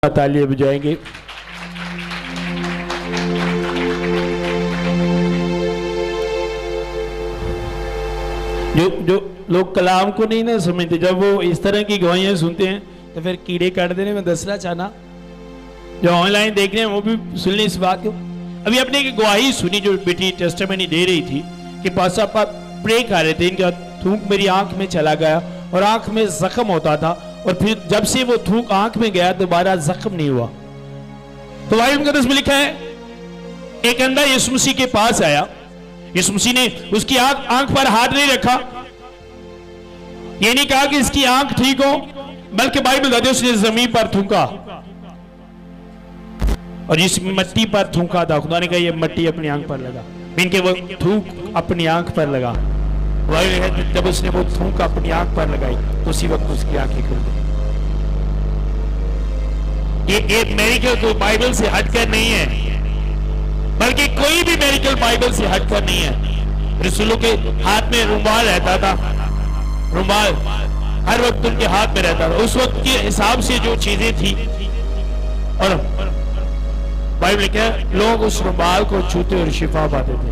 तालियां बजाएंगे। जो लोग कलाम को नहीं ना समझते, जब वो इस तरह की गवाहियां सुनते हैं तो फिर कीड़े काट देने में दसना चाहना। जो ऑनलाइन देख रहे हैं वो भी सुन लें इस बात को। अभी अपने की गवाही सुनी जो बेटी टेस्टामेनी दे रही थी कि पास आप प्रे कर रहे थे, इनका थूक मेरी आंख में चला गया और आंख में जख्म होता था और फिर जब से वो थूक आंख में गया दोबारा जख्म नहीं हुआ। तो बाइबल मुकद्दस में लिखा है एक अंधा यीशु मसीह के पास आया, यीशु मसीह ने उसकी आंख पर हाथ नहीं रखा, ये नहीं कहा कि इसकी आंख ठीक हो, बल्कि बाइबल बताती है उसने जमीन पर थूका और जिस मिट्टी पर थूका था खुदा ने कहा ये मिट्टी अपनी आंख पर लगा। इनके वो थूक अपनी आंख पर लगा, जब उसने वो थूक अपनी आंख पर लगाई तो उसी वक्त उसकी आंखें खुल गई। ये मेडिकल तो बाइबल से हटकर नहीं है, बल्कि कोई भी मेडिकल बाइबल से हटकर नहीं है। रसूलों के हाथ में रुमाल रहता था, रुमाल हर वक्त उनके हाथ में रहता था, उस वक्त के हिसाब से जो चीजें थी। और बाइबल लिखा है लोग उस रुमाल को छूते और शिफा पाते थे।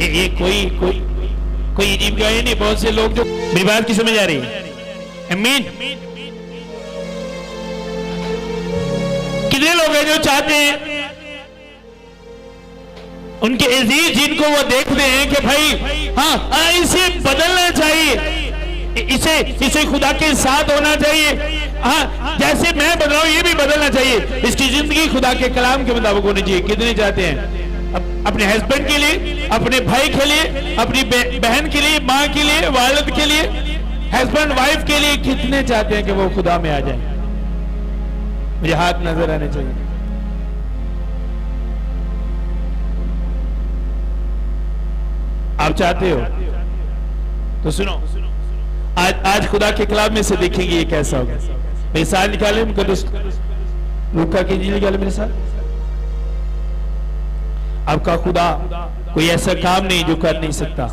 ये कोई अजीब गाय नहीं। बहुत से लोग जो मेरी बात की समझ आ रही है, आमीन। कितने लोग हैं जो चाहते हैं उनके अजीज जिनको वो देखते हैं कि भाई हाँ इसे बदलना चाहिए, इसे खुदा के साथ होना चाहिए, हाँ जैसे मैं बदल रहा हूं ये भी बदलना चाहिए, इसकी जिंदगी खुदा के कलाम के मुताबिक होनी चाहिए। कितने चाहते हैं अपने हस्बैंड के लिए, अपने भाई के लिए, अपनी बहन के लिए, माँ के लिए, वालिद के लिए, हस्बैंड वाइफ के लिए, कितने चाहते हैं कि वो खुदा में आ जाए। मुझे हाथ नजर आने चाहिए। आप चाहते हो तो सुनो, आज खुदा के कलाम में से देखेंगे ये कैसा होगा। मेरे साथ निकाले मुकद्दस लूका की इंजील निकाले मेरे साथ। आपका खुदा कोई ऐसा काम नहीं जो कर नहीं सकता,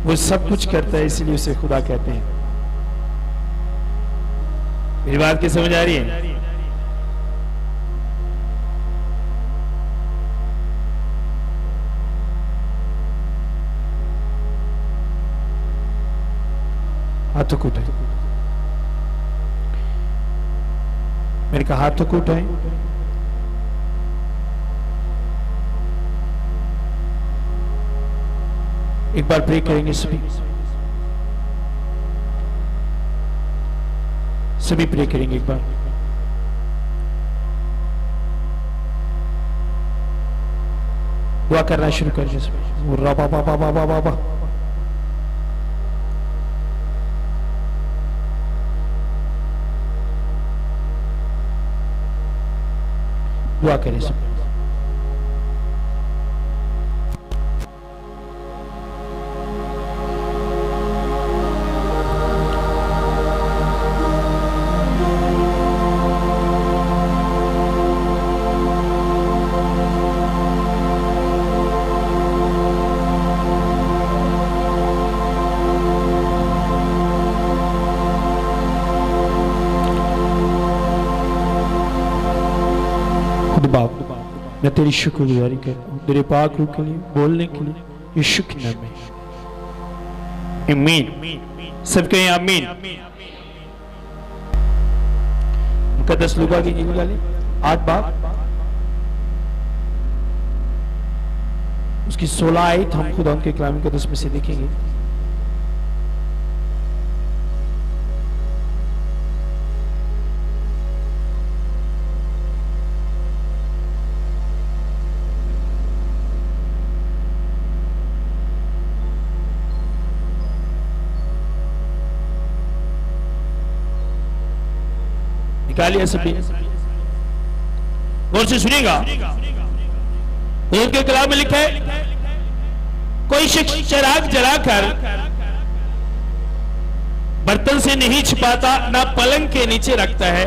वो सब कुछ करता है, इसलिए उसे खुदा कहते हैं। मेरी बात की समझ आ रही है? हाथों को उठाए, मेरे कहा हाथों को उठाए। एक बार प्रे करेंगे सभी प्रे करेंगे एक बार। दुआ करना शुरू करेंगे। रबा बाबा बाबा बाबा दुआ करें सब। मैं तेरी शुक्रगुजारी करता हूँ तेरे पाक रूह के लिए, बोलने के लिए, यीशु के नाम में आमीन। सब कहें आमीन। मुकद्दस लूका की इंजील निकालें 8 बाब उसकी 16 आयत हम खुदा उनके कलाम मुकद्दस में से देखेंगे। निकालिए सभी, गौर से सुनिएगा। उनके कलाम में लिखा है कोई शख्स चिराग जलाकर बर्तन से नहीं छिपाता, ना पलंग के नीचे रखता है,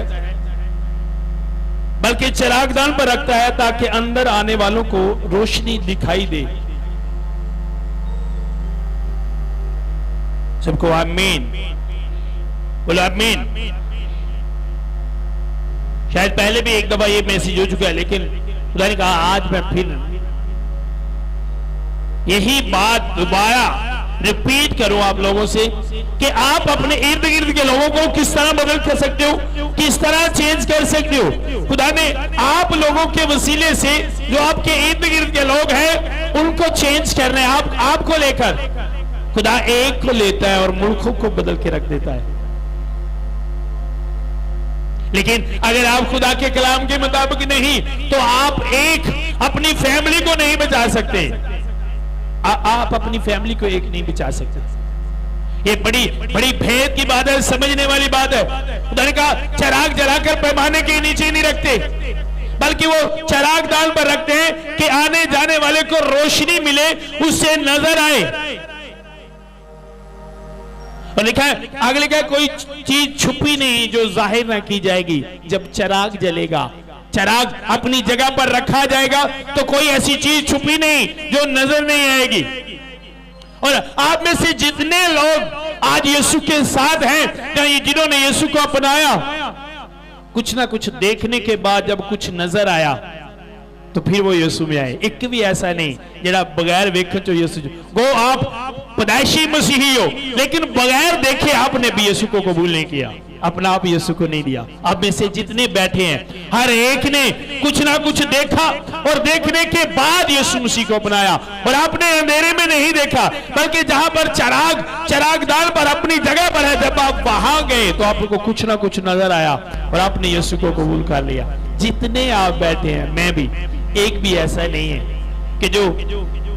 बल्कि चिरागदान पर रखता है ताकि अंदर आने वालों को रोशनी दिखाई दे। सबको आमीन बोलो, आमीन। शायद पहले भी एक दफा ये मैसेज हो चुका है, लेकिन खुदा ने कहा आज मैं फिर यही बात दोबारा रिपीट करूं आप लोगों से कि आप अपने इर्द गिर्द के लोगों को किस तरह बदल कर सकते हो, किस तरह चेंज कर सकते हो। खुदा ने आप लोगों के वसीले से जो आपके इर्द गिर्द के लोग हैं उनको चेंज करना है। आपको लेकर खुदा एक को लेता है और मुल्कों को बदल के रख देता है। लेकिन अगर आप खुदा के कलाम के मुताबिक नहीं तो आप एक अपनी फैमिली को नहीं बचा सकते। आप अपनी फैमिली को एक नहीं बचा सकते। ये बड़ी बड़ी भेद की बात है, समझने वाली बात है। खुदा ने कहा चिराग जलाकर पैमाने के नीचे नहीं रखते, बल्कि वो चिराग दान पर रखते हैं कि आने जाने वाले को रोशनी मिले, उससे नजर आए। और लिखा है आगे लिखा है कोई चीज छुपी नहीं जो जाहिर ना की जाएगी। जब चिराग जलेगा, चिराग अपनी जगह पर रखा जाएगा तो कोई ऐसी चीज छुपी नहीं जो नजर नहीं आएगी। और आप में से जितने लोग आज यीशु के साथ हैं, जिन्होंने यीशु को अपनाया, कुछ ना कुछ देखने के बाद जब कुछ नजर आया तो फिर वो यीशु में आए। एक भी ऐसा नहीं जरा बगैर वेखे तो यीशु गो आप पैदाइशी मसीही हो, लेकिन बगैर देखे आपने भी यीशु को कबूल नहीं किया, अपना आप यीशु को नहीं दिया। आप में से जितने बैठे हैं हर एक ने कुछ ना कुछ देखा और देखने के बाद यीशु मसीह को अपनाया। और आपने अंधेरे में नहीं देखा, बल्कि जहां पर चिरागदान पर अपनी जगह पर है, जब आप वहां गए तो आपको कुछ ना कुछ नजर आया और आपने यीशु को कबूल कर लिया। जितने आप बैठे हैं, मैं भी, एक भी ऐसा नहीं है कि जो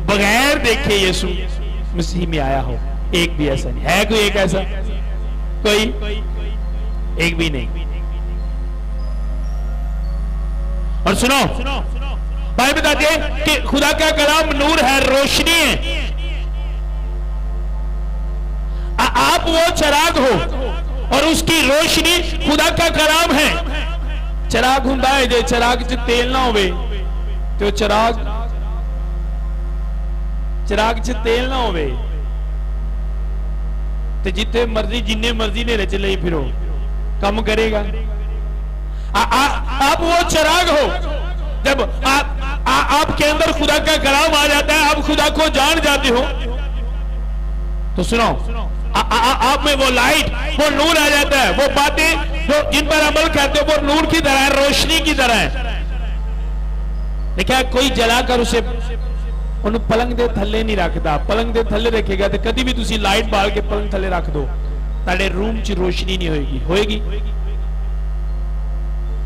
बगैर देखे यीशु मसीह में आया हो। एक भी ऐसा नहीं है। कोई एक ऐसा? कोई एक भी नहीं। और सुनो, भाई बताते हैं कि खुदा का कलाम नूर है, रोशनी है। आप वो चिराग हो और उसकी रोशनी खुदा का कलाम है। चिराग हुंदा है जे चिराग च तेल ना होवे तो चिराग च तेल ना होवे ते जिथे मर्जी जिन्ने मर्जी नेरे च लई फिरो काम करेगा। आप वो चिराग हो। जब आपके अंदर खुदा का कलाम आ जाता है, आप खुदा को जान जाते हो, तो सुनो, आप में वो लाइट, वो नूर आ जाता है। वो बातें जो जिन पर अमल करते हो वो नूर की तरह है, रोशनी की तरह है। लेकिन कोई जलाकर उसे पलंग दे थल्ले नहीं रखता। पलंग दे थल्ले रखेगा तो कभी भी तुसी लाइट बाल के पलंग थल्ले रख दो, ताड़े रूम च रोशनी नहीं होगी। होएगी?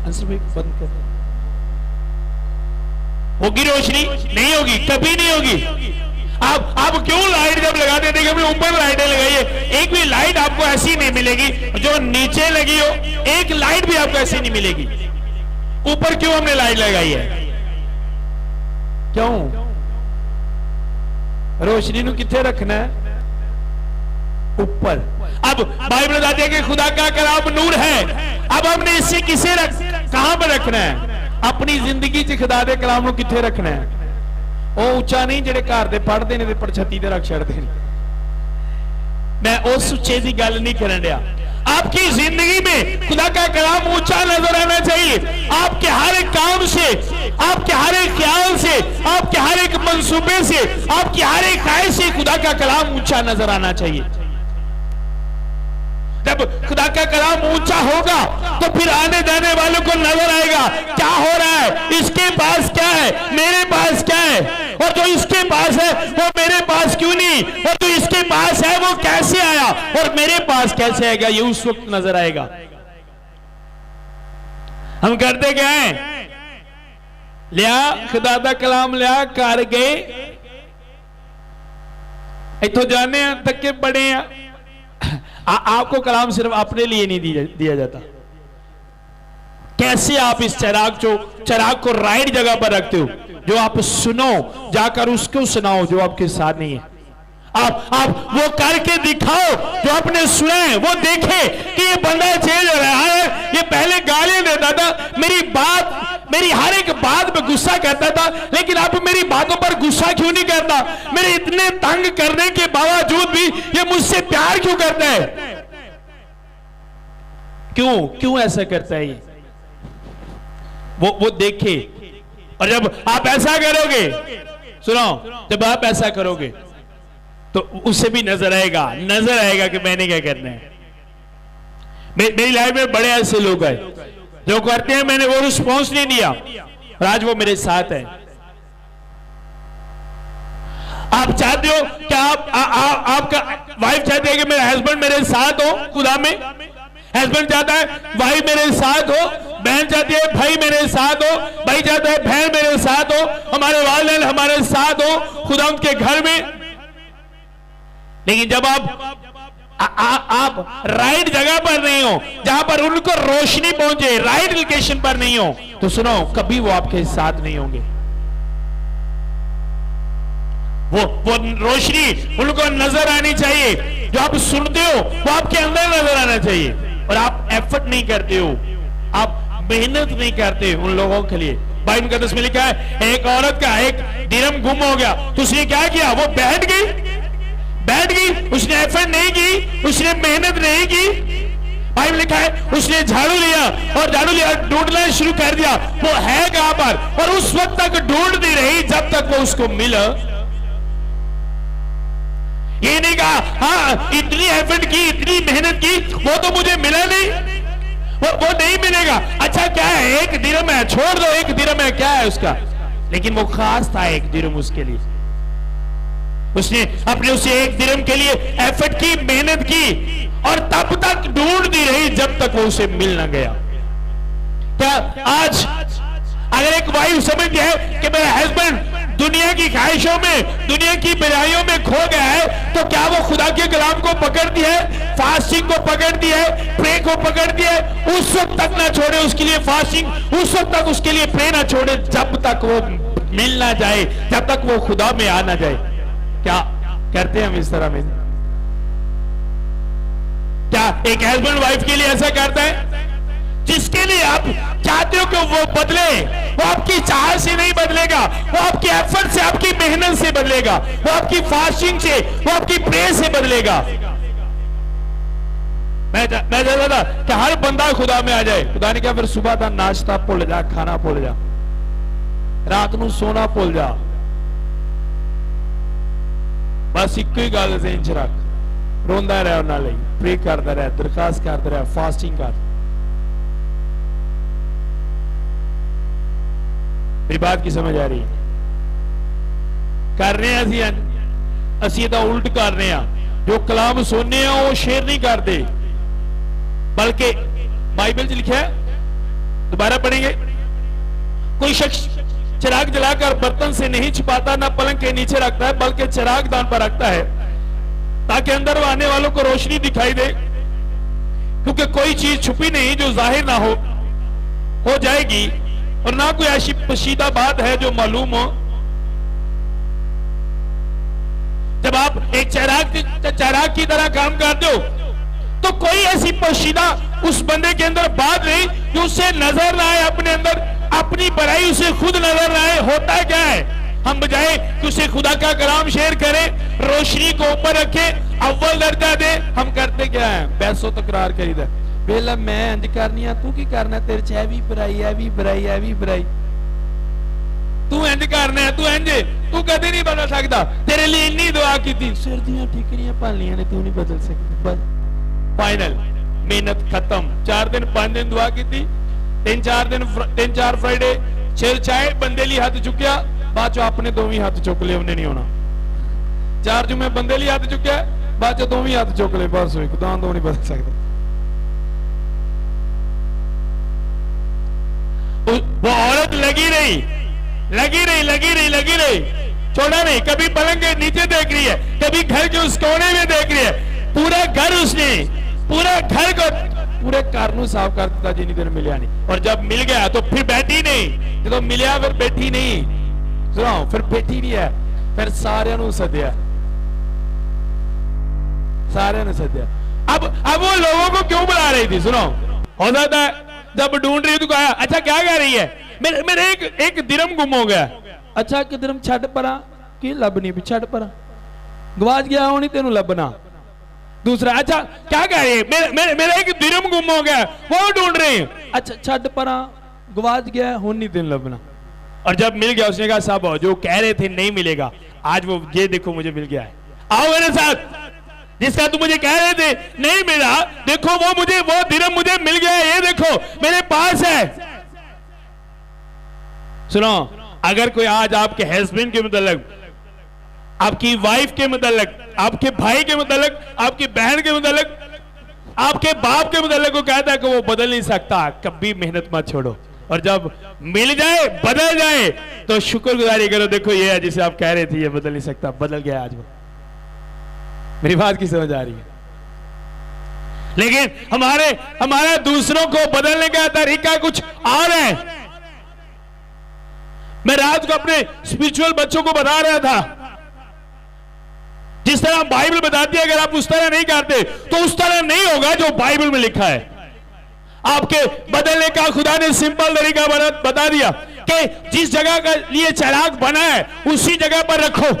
आंसर भाई बंद कर। होगी रोशनी? नहीं होगी, कभी नहीं होगी। आप क्यों लाइट जब लगाते थे कि ऊपर लाइटें लगाइए, एक भी लाइट आपको ऐसी नहीं मिलेगी जो नीचे लगी हो। एक लाइट भी आपको ऐसी नहीं मिलेगी। ऊपर क्यों हमने लाइट लगाई है? क्यों? रोशनी को किथे रखना है? ऊपर। अब बाइबल बताती है कि खुदा का कलाम नूर है। अब हमने इसे किसे कहां पर रखना है? अपनी जिंदगी च खुदा दे कलाम को किथे रखना है? वो उच्चा नहीं जेडे घर दे पढ़ते ने पर छत्ती ते रख छड़ते हैं। मैं उस उच्चे की गल नहीं करन दिया। आपकी जिंदगी में खुदा का कलाम ऊंचा नजर आना चाहिए। आपके हर एक काम से, आपके हर एक ख्याल से, आपके हर एक मंसूबे से, आपकी हर एक ख्वाहिश से खुदा का कलाम ऊंचा नजर आना चाहिए। जब खुदा का कलाम ऊंचा होगा तो फिर आने जाने वालों को नजर आएगा क्या हो रहा है, इसके पास क्या है, मेरे पास क्या है, और जो इसके पास है वो मेरे पास क्यों नहीं, और जो इसके पास है वो कैसे आया और मेरे पास कैसे आएगा, ये उस वक्त नजर आएगा। हम करते क्या है? लिया खुदा दा कलाम लिया, कर गए, इथों जाने तक के बड़े हैं। आपको कलाम सिर्फ अपने लिए नहीं दिया जाता। कैसे आप इस चिराग को राइट जगह पर रखते हो? जो आप सुनो, जाकर उसको सुनाओ जो आपके साथ नहीं है। आप वो करके दिखाओ जो आपने सुना है। वो देखे कि ये बंदा चेंज हो रहा है। ये पहले गालियां देता था, मेरी हर एक बात पे गुस्सा करता था, लेकिन अब मेरी बातों पर गुस्सा क्यों नहीं करता? मेरे इतने तंग करने के बावजूद भी ये मुझसे प्यार क्यों करता है? क्यों ऐसा करता है ये? वो देखे। और जब आप ऐसा करोगे, सुनो, जब आप ऐसा करोगे तो उसे भी नजर आएगा कि मैंने क्या करना है। मेरी लाइफ में बड़े ऐसे लोग हैं जो करते हैं, मैंने वो रिस्पॉन्स नहीं दिया और आज वो मेरे साथ है। आप चाहते हो कि आपका वाइफ चाहती है कि मेरा हस्बैंड मेरे साथ हो खुदा में, हस्बैंड चाहता है भाई मेरे साथ हो, बहन चाहती है भाई मेरे साथ हो, भाई चाहता है बहन मेरे साथ हो, हमारे वालिदैन हमारे साथ हो खुदा उनके घर में। लेकिन जब आप राइट जगह पर नहीं हो, जहां पर उनको रोशनी पहुंचे, राइट लोकेशन पर नहीं हो, तो सुनो, कभी वो आपके साथ नहीं होंगे। वो रोशनी उनको नजर आनी चाहिए, जो आप सुनते हो वो आपके अंदर नजर आना चाहिए। और आप एफर्ट नहीं करते हो, आप मेहनत नहीं करते उन लोगों के लिए। बाइबल मुकद्दस में लिखा है, एक औरत का एक दिरहम गुम हो गया तो उसने क्या किया, वो बैठ गई, उसने एफर्ट नहीं की, उसने मेहनत नहीं की। बाइबल लिखा है उसने झाड़ू लिया, ढूंढना शुरू कर दिया वो है कहां पर, और उस वक्त तक ढूंढती रही जब तक वो उसको मिला। ये नहीं कहा हाँ इतनी एफर्ट की, इतनी मेहनत की, वो तो मुझे मिला नहीं, वो नहीं मिलेगा। अच्छा क्या है, एक दिरहम है, छोड़ दो, एक दिरहम है, क्या है उसका। लेकिन वो खास था एक दिरहम उसके लिए, उसने अपने उसे एक दिरहम के लिए एफर्ट की, मेहनत की, और तब तक ढूंढती रही जब तक वो उसे मिल न गया। क्या आज अगर एक वाइफ समझती है कि मेरा हस्बैंड दुनिया की ख्वाहिशों में, दुनिया की बुराइयों में खो गया है, तो क्या वो खुदा के कलाम को पकड़ती है, फास्टिंग को पकड़ती है, प्रे को पकड़ती है, उस वक्त तक ना छोड़े उसके लिए फास्टिंग, उस वक्त तक उसके लिए प्रे ना छोड़े जब तक वो मिल ना जाए, जब तक वो खुदा में आ ना जाए। क्या करते हैं हम इस तरह में? क्या एक हस्बैंड वाइफ के लिए ऐसा करता है? जिसके लिए आप चाहते हो कि वो बदले, वो आपकी चाह से नहीं बदलेगा, वो आपके एफर्ट से, आपकी मेहनत से बदलेगा, वो आपकी फास्टिंग से, वो आपकी प्रेयर से बदलेगा। मैं चाहता था कि हर बंदा खुदा में आ जाए। खुदा ने कहा फिर सुबह का नाश्ता भूल जा, खाना भूल जा, रात को सोना भूल जा, बस एक ही गल ज़हन च रख, रोंदा रह उन्हां लई, प्रे करदा रह, दरखास्त करदा रह, फास्टिंग कर। मेरी बात की समझ आ रही है? कर रहे हैं असी तो उल्ट कर रहे हैं, जो कलाम सुनने हैं वो शेयर नहीं करते, बल्कि बाइबल च लिखा है, दोबारा पढ़ेंगे, कोई शख्स चिराग जलाकर बर्तन से नहीं छिपाता, ना पलंग के नीचे रखता है, बल्कि चिराग दान पर रखता है, ताकि अंदर आने वालों को रोशनी दिखाई दे। क्योंकि कोई चीज छुपी नहीं जो जाहिर ना हो जाएगी, और ना कोई ऐसी पोशीदा बात है जो मालूम हो। जब आप एक चिराग की तरह काम करते हो तो कोई ऐसी पोशीदा उस बंदे के अंदर बात नहीं जो उससे नजर ना आए, अपने अंदर अपनी बुराई उसे खुद नजर ना आए। होता क्या है, हम बजाय कि उसे खुदा का कलाम शेयर करें, रोशनी को ऊपर रखें, अव्वल दर्जा दे, हम करते क्या है, पैसों तकरार करीदा, बेला मैं इंज करनी है, तू की करना, तेरे च भी बुराई है, भी बुराई है, भी बुराई, तू इंज करना है, तू इंज, तू कदे नहीं बदल सकता, तेरे लिए इन्नी दुआ की थी, सिर दियां ठीकरियां पालियां ने, तू नहीं बदल सकती, बस फाइनल मेहनत खत्म। 4 दिन 5 दिन दुआ की थी, 3-4 फ्राइडे सिर चाहे बंदे लिए हाथ चुकया, बाद चो अपने दोवी हाथ चुक ले, उन्हें नहीं होना। 4 जुमे बंदे लिए हाथ चुकया, बाद चो दोवी हाथ चुक ले, बस हुई, खुदा तो नहीं बदल सकता। वो औरत लगी रही, छोड़ा नहीं, कभी पलंग के नीचे देख रही है, कभी घर के उस कोने में देख रही है, पूरा घर उसने, पूरे घर को साफ कर दिता जिन्नी देर मिलिया नहीं। और जब मिल गया तो फिर बैठी नहीं, जब मिलिया फिर बैठी नहीं, सुनो, फिर बैठी नहीं है, फिर सारे सद्या, अब वो लोगों को क्यों बुला रही थी? सुनो, हो जाता है जब ढूंढ रही तो कहा अच्छा क्या कह रही है, मेरे एक दिरहम गुम हो गया। अच्छा एक दिरहम छड़ परा की लभनी भी, छड़ परा गवाच गया होनी, तेनू लभना। दूसरा, अच्छा क्या कह रही है, मेरा एक दिरहम गुम हो गया, वो ढूंढ रहे हैं। अच्छा छड़ परा गवाच गया, हुन नहीं तेन लभना। और जब मिल गया उसने कहा साहब जो कह रहे थे नहीं मिलेगा, आज वो ये देखो मुझे मिल गया है, आओ मेरे साथ, जिसका तुम मुझे कह रहे थे नहीं मिला, देखो वो दिरहम मुझे मिल गया है, ये देखो मेरे पास है। सुनो, अगर कोई आज आपके हस्बैंड के मुतालिक, आपकी वाइफ के मुतालिक, आपके भाई के मुतालिक, आपकी बहन के मुतालिक, आपके बाप के मुतालिक को कहता है कि वो बदल नहीं सकता, कभी मेहनत मत छोड़ो, और जब मिल जाए बदल जाए तो शुक्रगुजारी करो, देखो ये है जिसे आप कह रहे थे ये बदल नहीं सकता, बदल गया आज वो। मेरी बात की समझ आ रही है? लेकिन हमारा दूसरों को बदलने का तरीका कुछ और है। मैं रात को अपने स्पिरिचुअल बच्चों को बता रहा था, जिस तरह बाइबल बताती है अगर आप उस तरह नहीं करते तो उस तरह नहीं होगा जो बाइबल में लिखा है। आपके बदलने का खुदा ने सिंपल तरीका बता दिया कि जिस जगह का लिए चिराग बना है उसी जगह पर रखो,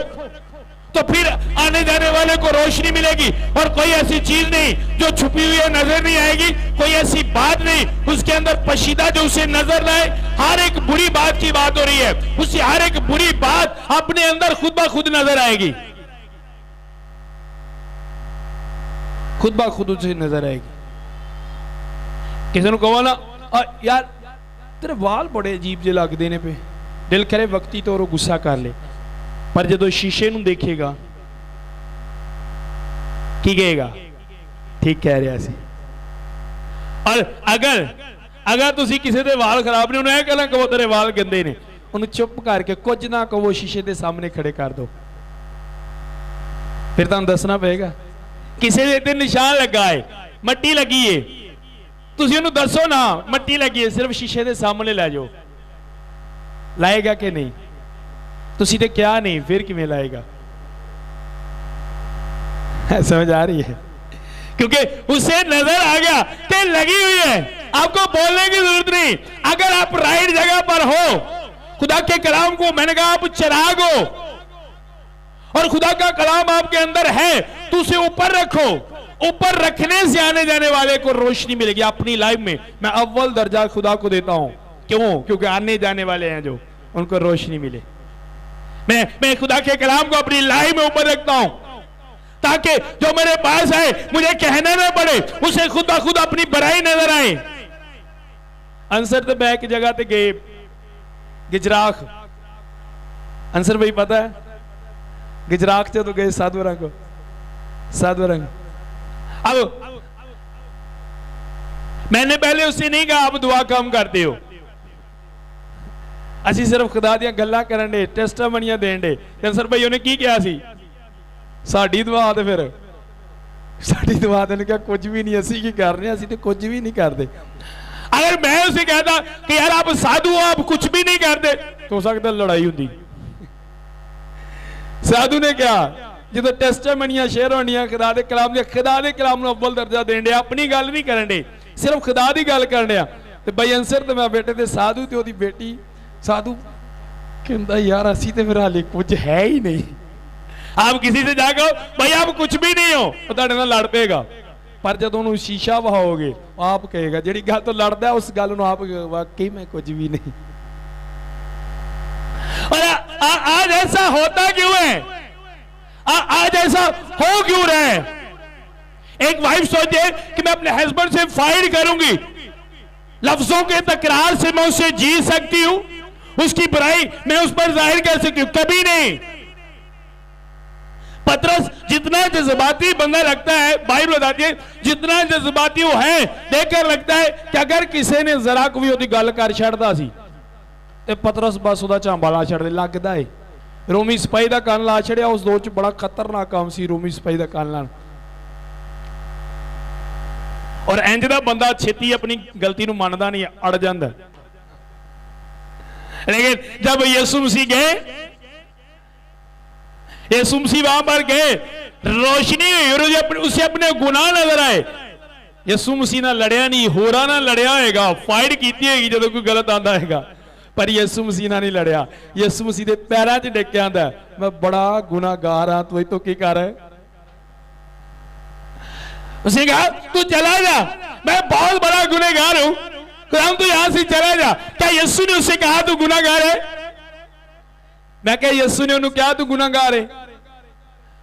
तो फिर आने जाने वाले को रोशनी मिलेगी, और कोई ऐसी चीज नहीं जो छुपी हुई है नजर नहीं आएगी, कोई ऐसी बात नहीं उसके अंदर पशीदा जो उसे नजर लाए। हर एक बुरी बात की बात हो रही है, उसी हर एक बुरी बात अपने अंदर खुद ब खुद नजर आएगी, खुद ब खुद उसे नजर आएगी। किसी ने कहो ना यार तेरे वाल बड़े अजीब जे लगते ने पे, दिल करे वक्ती तो गुस्सा कर ले, पर जो शीशे नूं देखेगा की कहेगा ठीक कह रहा सी। और अगर तुसी किसी दे वाल खराब ने उन्हें कहना कहो तेरे वाल गंदे ने, उन्हें चुप करके कुछ ना कहो, शीशे के सामने खड़े कर दो, फिर तुहानूं दसना पएगा किसी दे ते निशान लगा है, मट्टी लगी है, तुसी उन्हें दसो ना मट्टी लगी है, सिर्फ शीशे के सामने लै जाओ, लाएगा कि नहीं? तुसी ते क्या नहीं, फिर किवें लाएगा? समझ आ रही है? क्योंकि उसे नजर आ गया कि लगी हुई है, आपको बोलने की जरूरत नहीं। अगर आप राइट जगह पर हो, खुदा के कलाम को, मैंने कहा आप चिराग हो और खुदा का कलाम आपके अंदर है, तो उसे ऊपर रखो, ऊपर रखने से आने जाने वाले को रोशनी मिलेगी। अपनी लाइफ में मैं अव्वल दर्जा खुदा को देता हूं, क्यों? क्योंकि आने जाने वाले हैं जो, उनको रोशनी मिले। मैं खुदा के कलाम को अपनी लाइफ में ऊपर रखता हूं ताकि जो मेरे पास है मुझे कहना ना पड़े, उसे खुद ब खुद अपनी बड़ाई नजर आए। अंसर तो बैक जगह ते गए गिजराख, अंसर भाई पता है गिजराख से तो गए साधु रंग। अब मैंने पहले उससे नहीं कहा आप दुआ कम करते हो, ਅਸੀਂ सिर्फ खुदा ਦੀਆਂ ਗੱਲਾਂ ਕਰਨ ਦੇ, ਟੈਸਟਮਨੀਆਂ ਦੇਣ ਦੇ। ਅੰਸਰ ਭਾਈ ਉਹਨੇ ਕੀ ਕਿਹਾ ਸੀ? ਸਾਡੀ ਦੁਆ ਤੇ ਫਿਰ ਸਾਡੀ दुआ ਤੇ ਕਿਹਾ ਕੁਝ ਵੀ ਨਹੀਂ, ਅਸੀਂ ਕੀ ਕਰਨੇ, ਅਸੀਂ ਤੇ ਕੁਝ ਵੀ नहीं करते। अगर मैं उसे कहता कि यार आप साधु हो, आप कुछ भी नहीं करते, तो हो सकता लड़ाई होती। साधु ने क्या जो ਟੈਸਟਮਨੀਆਂ शेयर होनियां खुदा के कलाम ਦੀਆਂ, खुदा के कलाम ਨੂੰ अव्वल दर्जा देण दे, अपनी गल नहीं करन दे, सिर्फ खुदा की गल करन दे। ते भाई अंसर ते मैं बेटे ते साधु ते ओदी बेटी साधु कहता यार असी तो फिर हाले कुछ है ही नहीं। आप किसी से जाकर भाई आप कुछ भी नहीं हो, तो तुहाडे नाल लड़ पेगा, पर जब उन्होंने शीशा वहाओगे आप कहेगा जिहड़ी गल तो लड़दा उस गल नूं आप वाकई में कुछ भी नहीं। और आज ऐसा होता क्यों है? आज ऐसा हो क्यों रहा है? एक वाइफ सोचे कि मैं अपने हस्बैंड से फाइट करूंगी, लफ्जों के तकरार से मैं उससे जी सकती हूं, उसकी बुराई मैं उस पर जाहिर कर सकती हूं, कभी नहीं। पतरस जितना जज्बाती बंदा लगता है, बाइबल बताती है जितना जज्बाती वो है, देखकर लगता है कि अगर किसी ने जरा को भी उसकी गल कर छड़ता सी ते पतरस बस उसदा झांबा ला छड़दे। लगदा है रोमी सिपाही दा कान ला छड़िया, उस दौर च बड़ा खतरनाक काम सी रोमी सिपाही दा कान लाना। और इंज दा बंदा छेती अपनी गलती नूं मनदा नहीं, अड़ जांदा। लेकिन जब यीशु मसीह गए, यीशु मसीह वहां पर गए, रोशनी हुई और उसे अपने गुनाह नजर आए। यीशु मसीह ना लड़िया नहीं, होरा ना लड़िया होगा, फाइट की होगी जो कोई गलत आंदा है, पर यीशु मसीह ना नहीं लड़िया। यीशु मसीह के पैरों च टेक के आंदा मैं बड़ा गुनाहगार हाँ, तू तो की कर है? उसने कहा तू चला जा, मैं बहुत बड़ा गुनहगार हूं, खुदाम तू यहां से चला जा। क्या यीशु ने उससे कहा तू गुनाहगार है? मैं क्या यीशु ने उन्हें क्या तू गुनाहगार है?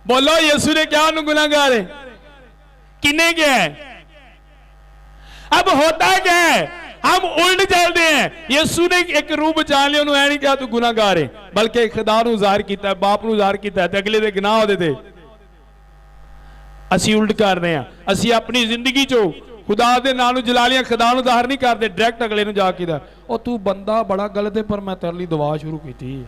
बोलो यीशु ने क्या उन्हें गुनाहगार है? किने क्या है? अब होता क्या है, हम उल्ट चलते हैं। यीशु ने एक रूप जान लिया, उन्होंने नहीं कहा तू गुनाहगार है, बल्कि खुदा ਨੂੰ ਜ਼ਾਹਿਰ ਕੀਤਾ है, बाप ਨੂੰ ਜ਼ਾਹਿਰ ਕੀਤਾ है ਤੇ ਅਗਲੇ ਦੇ ਗੁਨਾਹ ਉਹਦੇ ਤੇ। ਅਸੀਂ ਉਲਟ ਕਰ ਰਹੇ ਹਾਂ। ਅਸੀਂ ਆਪਣੀ ਜ਼ਿੰਦਗੀ ਚੋਂ खुदा ਦੇ ਨਾਂ ਨੂੰ ਜਲਾਲੀਆਂ खुदा ਨੂੰ ਜ਼ਾਹਿਰ ਨਹੀਂ ਕਰਦੇ, ਡਾਇਰੈਕਟ ਅਗਲੇ ਨੂੰ ਜਾ ਕੇ ਦਾ ਉਹ ਤੂੰ ਬੰਦਾ ਬੜਾ ਗਲਤ ਹੈ ਪਰ ਮੈਂ ਤੇਰੇ ਲਈ ਦੁਆ ਸ਼ੁਰੂ ਕੀਤੀ ਹੈ।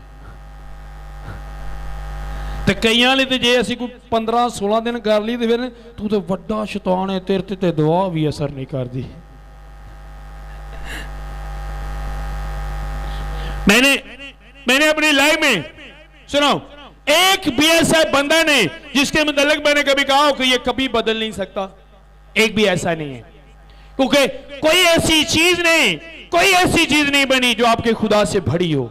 ਤੇ ਕਈਆਂ ਲਈ ਤੇ ਜੇ ਅਸੀਂ ਕੋਈ 15-16 ਦਿਨ ਕਰ ਲਈ ਤੇ ਫਿਰ ਤੂੰ ਤੇ ਵੱਡਾ ਸ਼ੈਤਾਨ ਹੈ, ਤੇਰੇ ਤੇ ਦੁਆ ਵੀ ਅਸਰ ਨਹੀਂ ਕਰਦੀ। मैंने अपनी लाइफ में सुनो, एक भी ऐसा बंदा नहीं जिसके मुतालिक मैंने कभी कहा हो कि ये कभी बदल नहीं सकता। एक भी ऐसा नहीं है, क्योंकि कोई ऐसी चीज नहीं बनी जो आपके खुदा से बड़ी हो।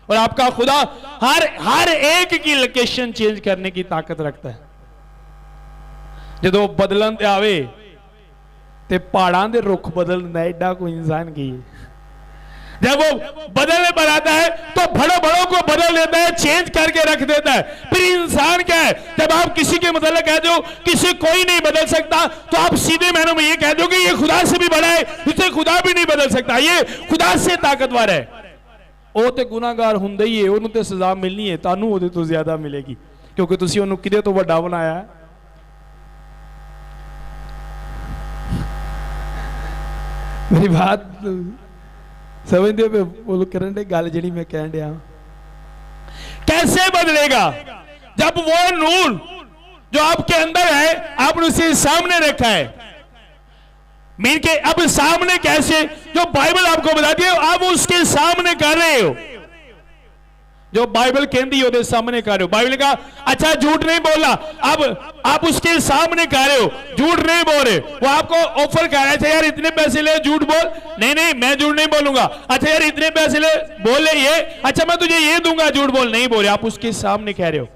और आपका खुदा हर एक की लोकेशन चेंज करने की ताकत रखता है। जो बदलन ते आवे ते पहाड़ां दे रुख बदल दिंदा है, एडा कोई इंसान की है। जब वो बदलने पर आता है तो बड़ों को बदल देता है, चेंज करके रख देता है। फिर इंसान क्या है, जब आप किसी के मतलब कह दो किसी कोई नहीं बदल सकता, तो आप सीधे मायनों में ये कह दो कि ये खुदा से भी बड़ा है, इसे खुदा भी नहीं बदल सकता, ये खुदा से ताकतवर है। वो तो गुनाहगार हुंदा ही है, उन्होंने तो सजा मिलनी है, तानू ਉਹਦੇ ਤੋਂ ਜ਼ਿਆਦਾ मिलेगी, क्योंकि तुसी ਉਹਨੂੰ किदे ਤੋਂ ਵੱਡਾ बनाया है। मेरी बात समझते पे बोलो करन दे गल जी मैं कह दिया। कैसे बदलेगा जब वो नूर जो आपके अंदर है आपने उसे सामने रखा है। मीन के अब सामने कैसे, जो बाइबल आपको बताती है आप उसके सामने कर रहे हो, जो बाइबल कहती है सामने कर रहे हो। बाइबल का अच्छा झूठ नहीं बोला, अब आप उसके सामने कर रहे हो, झूठ नहीं बोल रहे। वो आपको ऑफर कर रहा है, अच्छा यार इतने पैसे ले, झूठ बोल। नहीं मैं झूठ नहीं बोलूंगा। अच्छा यार इतने पैसे ले, बोल ले ये, अच्छा मैं तुझे ये दूंगा, झूठ बोल। नहीं बोल रहे, आप उसके सामने कह रहे हो।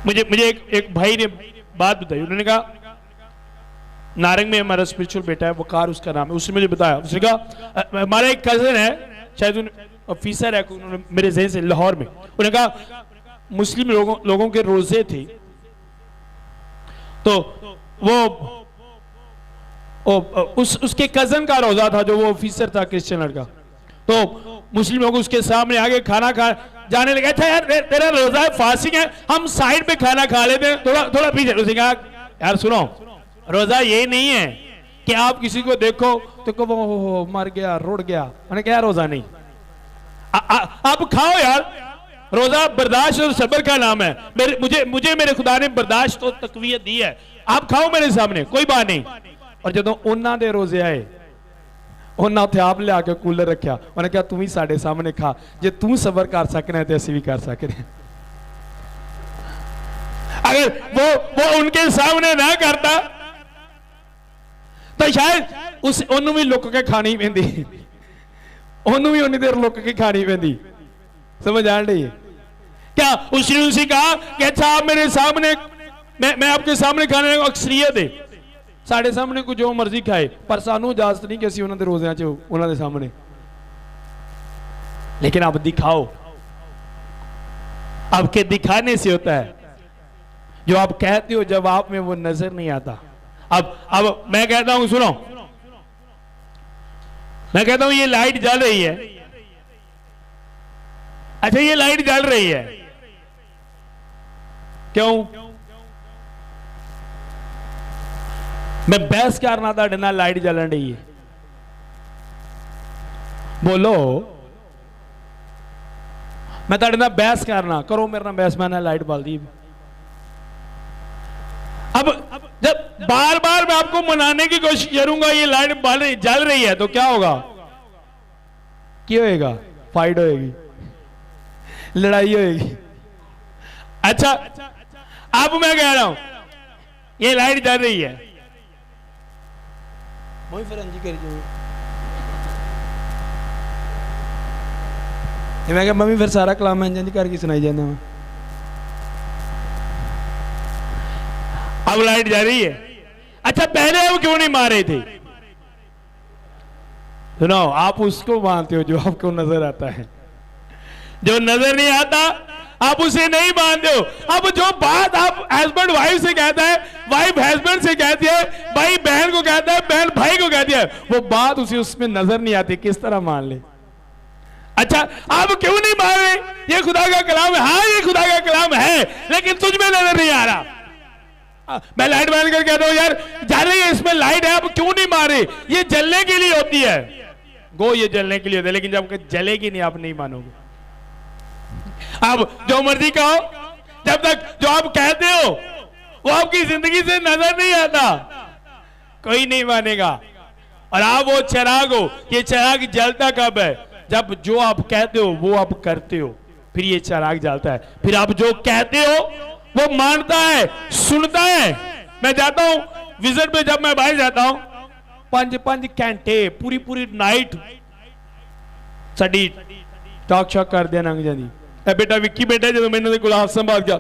मुझे एक भाई ने बात बताई, उन्होंने कहा नारंग में हमारा स्पिरिचुअल बेटा है, वकार उसका नाम है, उसने मुझे बताया, उसने कहा हमारा एक कजन है, शायद ऑफिसर है, उन्होंने मेरे जहन से लाहौर में, उन्होंने कहा मुस्लिम लोगों के रोजे थे, तो वो उसके कजन का रोजा था, जो वो ऑफिसर था क्रिश्चियन लड़का, तो मुस्लिम लोग उसके सामने आगे खाना खा जाने लगे। अच्छा यार तेरा रोजा है, फास्टिंग है, हम साइड पे खाना खा लेते हैं, थोड़ा पीछे। उसने कहा यार सुनो, रोजा ये नहीं है कि आप किसी को देखो तो कहो मर गया, रुड़ गया, मैंने क्या रोजा नहीं, आप खाओ यार, रोजा बर्दाश्त और सब्र का नाम है। मुझे मेरे खुदा ने बर्दाश्त और तकवीयत दी है, आप खाओ मेरे सामने, कोई बात नहीं। और जो उन्होंने दे रोजे आए, उन्होंने उत्थे आप लिया के कूलर रखा, उन्हें कहा तू ही साढ़े सामने खा, जे तू सब्र कर सकना है तो असीं भी कर सकते हैं। अगर वो उनके सामने ना करता तो शायद उन्होंने भी लुक के खानी पैंदी, उन्होंने भी उन्नी देर लुक के खानी पैंदी। समझ आ रही है क्या? उसने उनसे कहा कि अच्छा आप मेरे सामने, मैं आपके सामने खाने को अक्सरियत है, साढ़े सामने को जो मर्जी खाए, पर सानू इजाजत नहीं कि उन्होंने रोज़ियां च उन्होंने सामने, लेकिन आप दिखाओ, आपके दिखाने से होता है, जो आप कहते हो जब आप में वो नजर नहीं आता। अब मैं कहता हूं सुनो, मैं कहता हूं ये लाइट जल रही है, अच्छा ये लाइट जल रही है, क्यों? मैं बहस करना ताड़े नाल, लाइट जलन रही है, बोलो मैं ताड़े नाल बहस करना, करो मेरे नाल बहस, मैं लाइट बाल दी। अब जब बार बार मैं आपको मनाने की कोशिश करूंगा ये लाइट जल रही है तो क्या होगा? क्या होएगा? फाइट होएगी, लड़ाई होएगी। अच्छा अब मैं कह रहा हूं ये लाइट जल रही है, मैं क्या मम्मी फिर सारा कलाम इंज करके सुनाई जाना मैं। अब लाइट जा रही है, अच्छा पहले हम क्यों नहीं मारे थे? सुनो, आप उसको मानते हो जो आपको नजर आता है, जो नजर नहीं आता आप उसे नहीं मानते हो। अब जो बात आप हस्बैंड वाइफ से कहता है, वाइफ हस्बैंड से कहती है, भाई बहन को कहता है, बहन भाई को कहती है, वो बात उसे उसमें नजर नहीं आती, किस तरह मान ले? अच्छा, आप क्यों नहीं मान रहे? ये खुदा का कलाम है। हाँ, ये खुदा का कलाम है, लेकिन तुझ में नजर नहीं आ रहा। मैं लाइट बंद कर कहता हूं, यार जाने इसमें लाइट है, आप क्यों नहीं मारे? ये जलने के लिए होती है, गो ये जलने के लिए होती है, लेकिन जब जलेगी नहीं आप नहीं मानोगे। आप जो मर्जी कहो, जब तक जो आप कहते हो वो आपकी जिंदगी से नजर नहीं आता, कोई नहीं मानेगा। और आप वो चिराग हो, ये चिराग जलता कब है? जब जो आप कहते हो वो आप करते हो, फिर ये चिराग जलता है। फिर आप जो कहते हो वो मानता है, सुनता है। मैं जाता हूं विजिट पे, जब मैं बाहर जाता हूं 5 घंटे पूरी पूरी नाइट साड़ी टॉक शॉक कर दिया लंघ जाती। बेटा विक्की बेटा जो मैंने गुलाब संभाल गया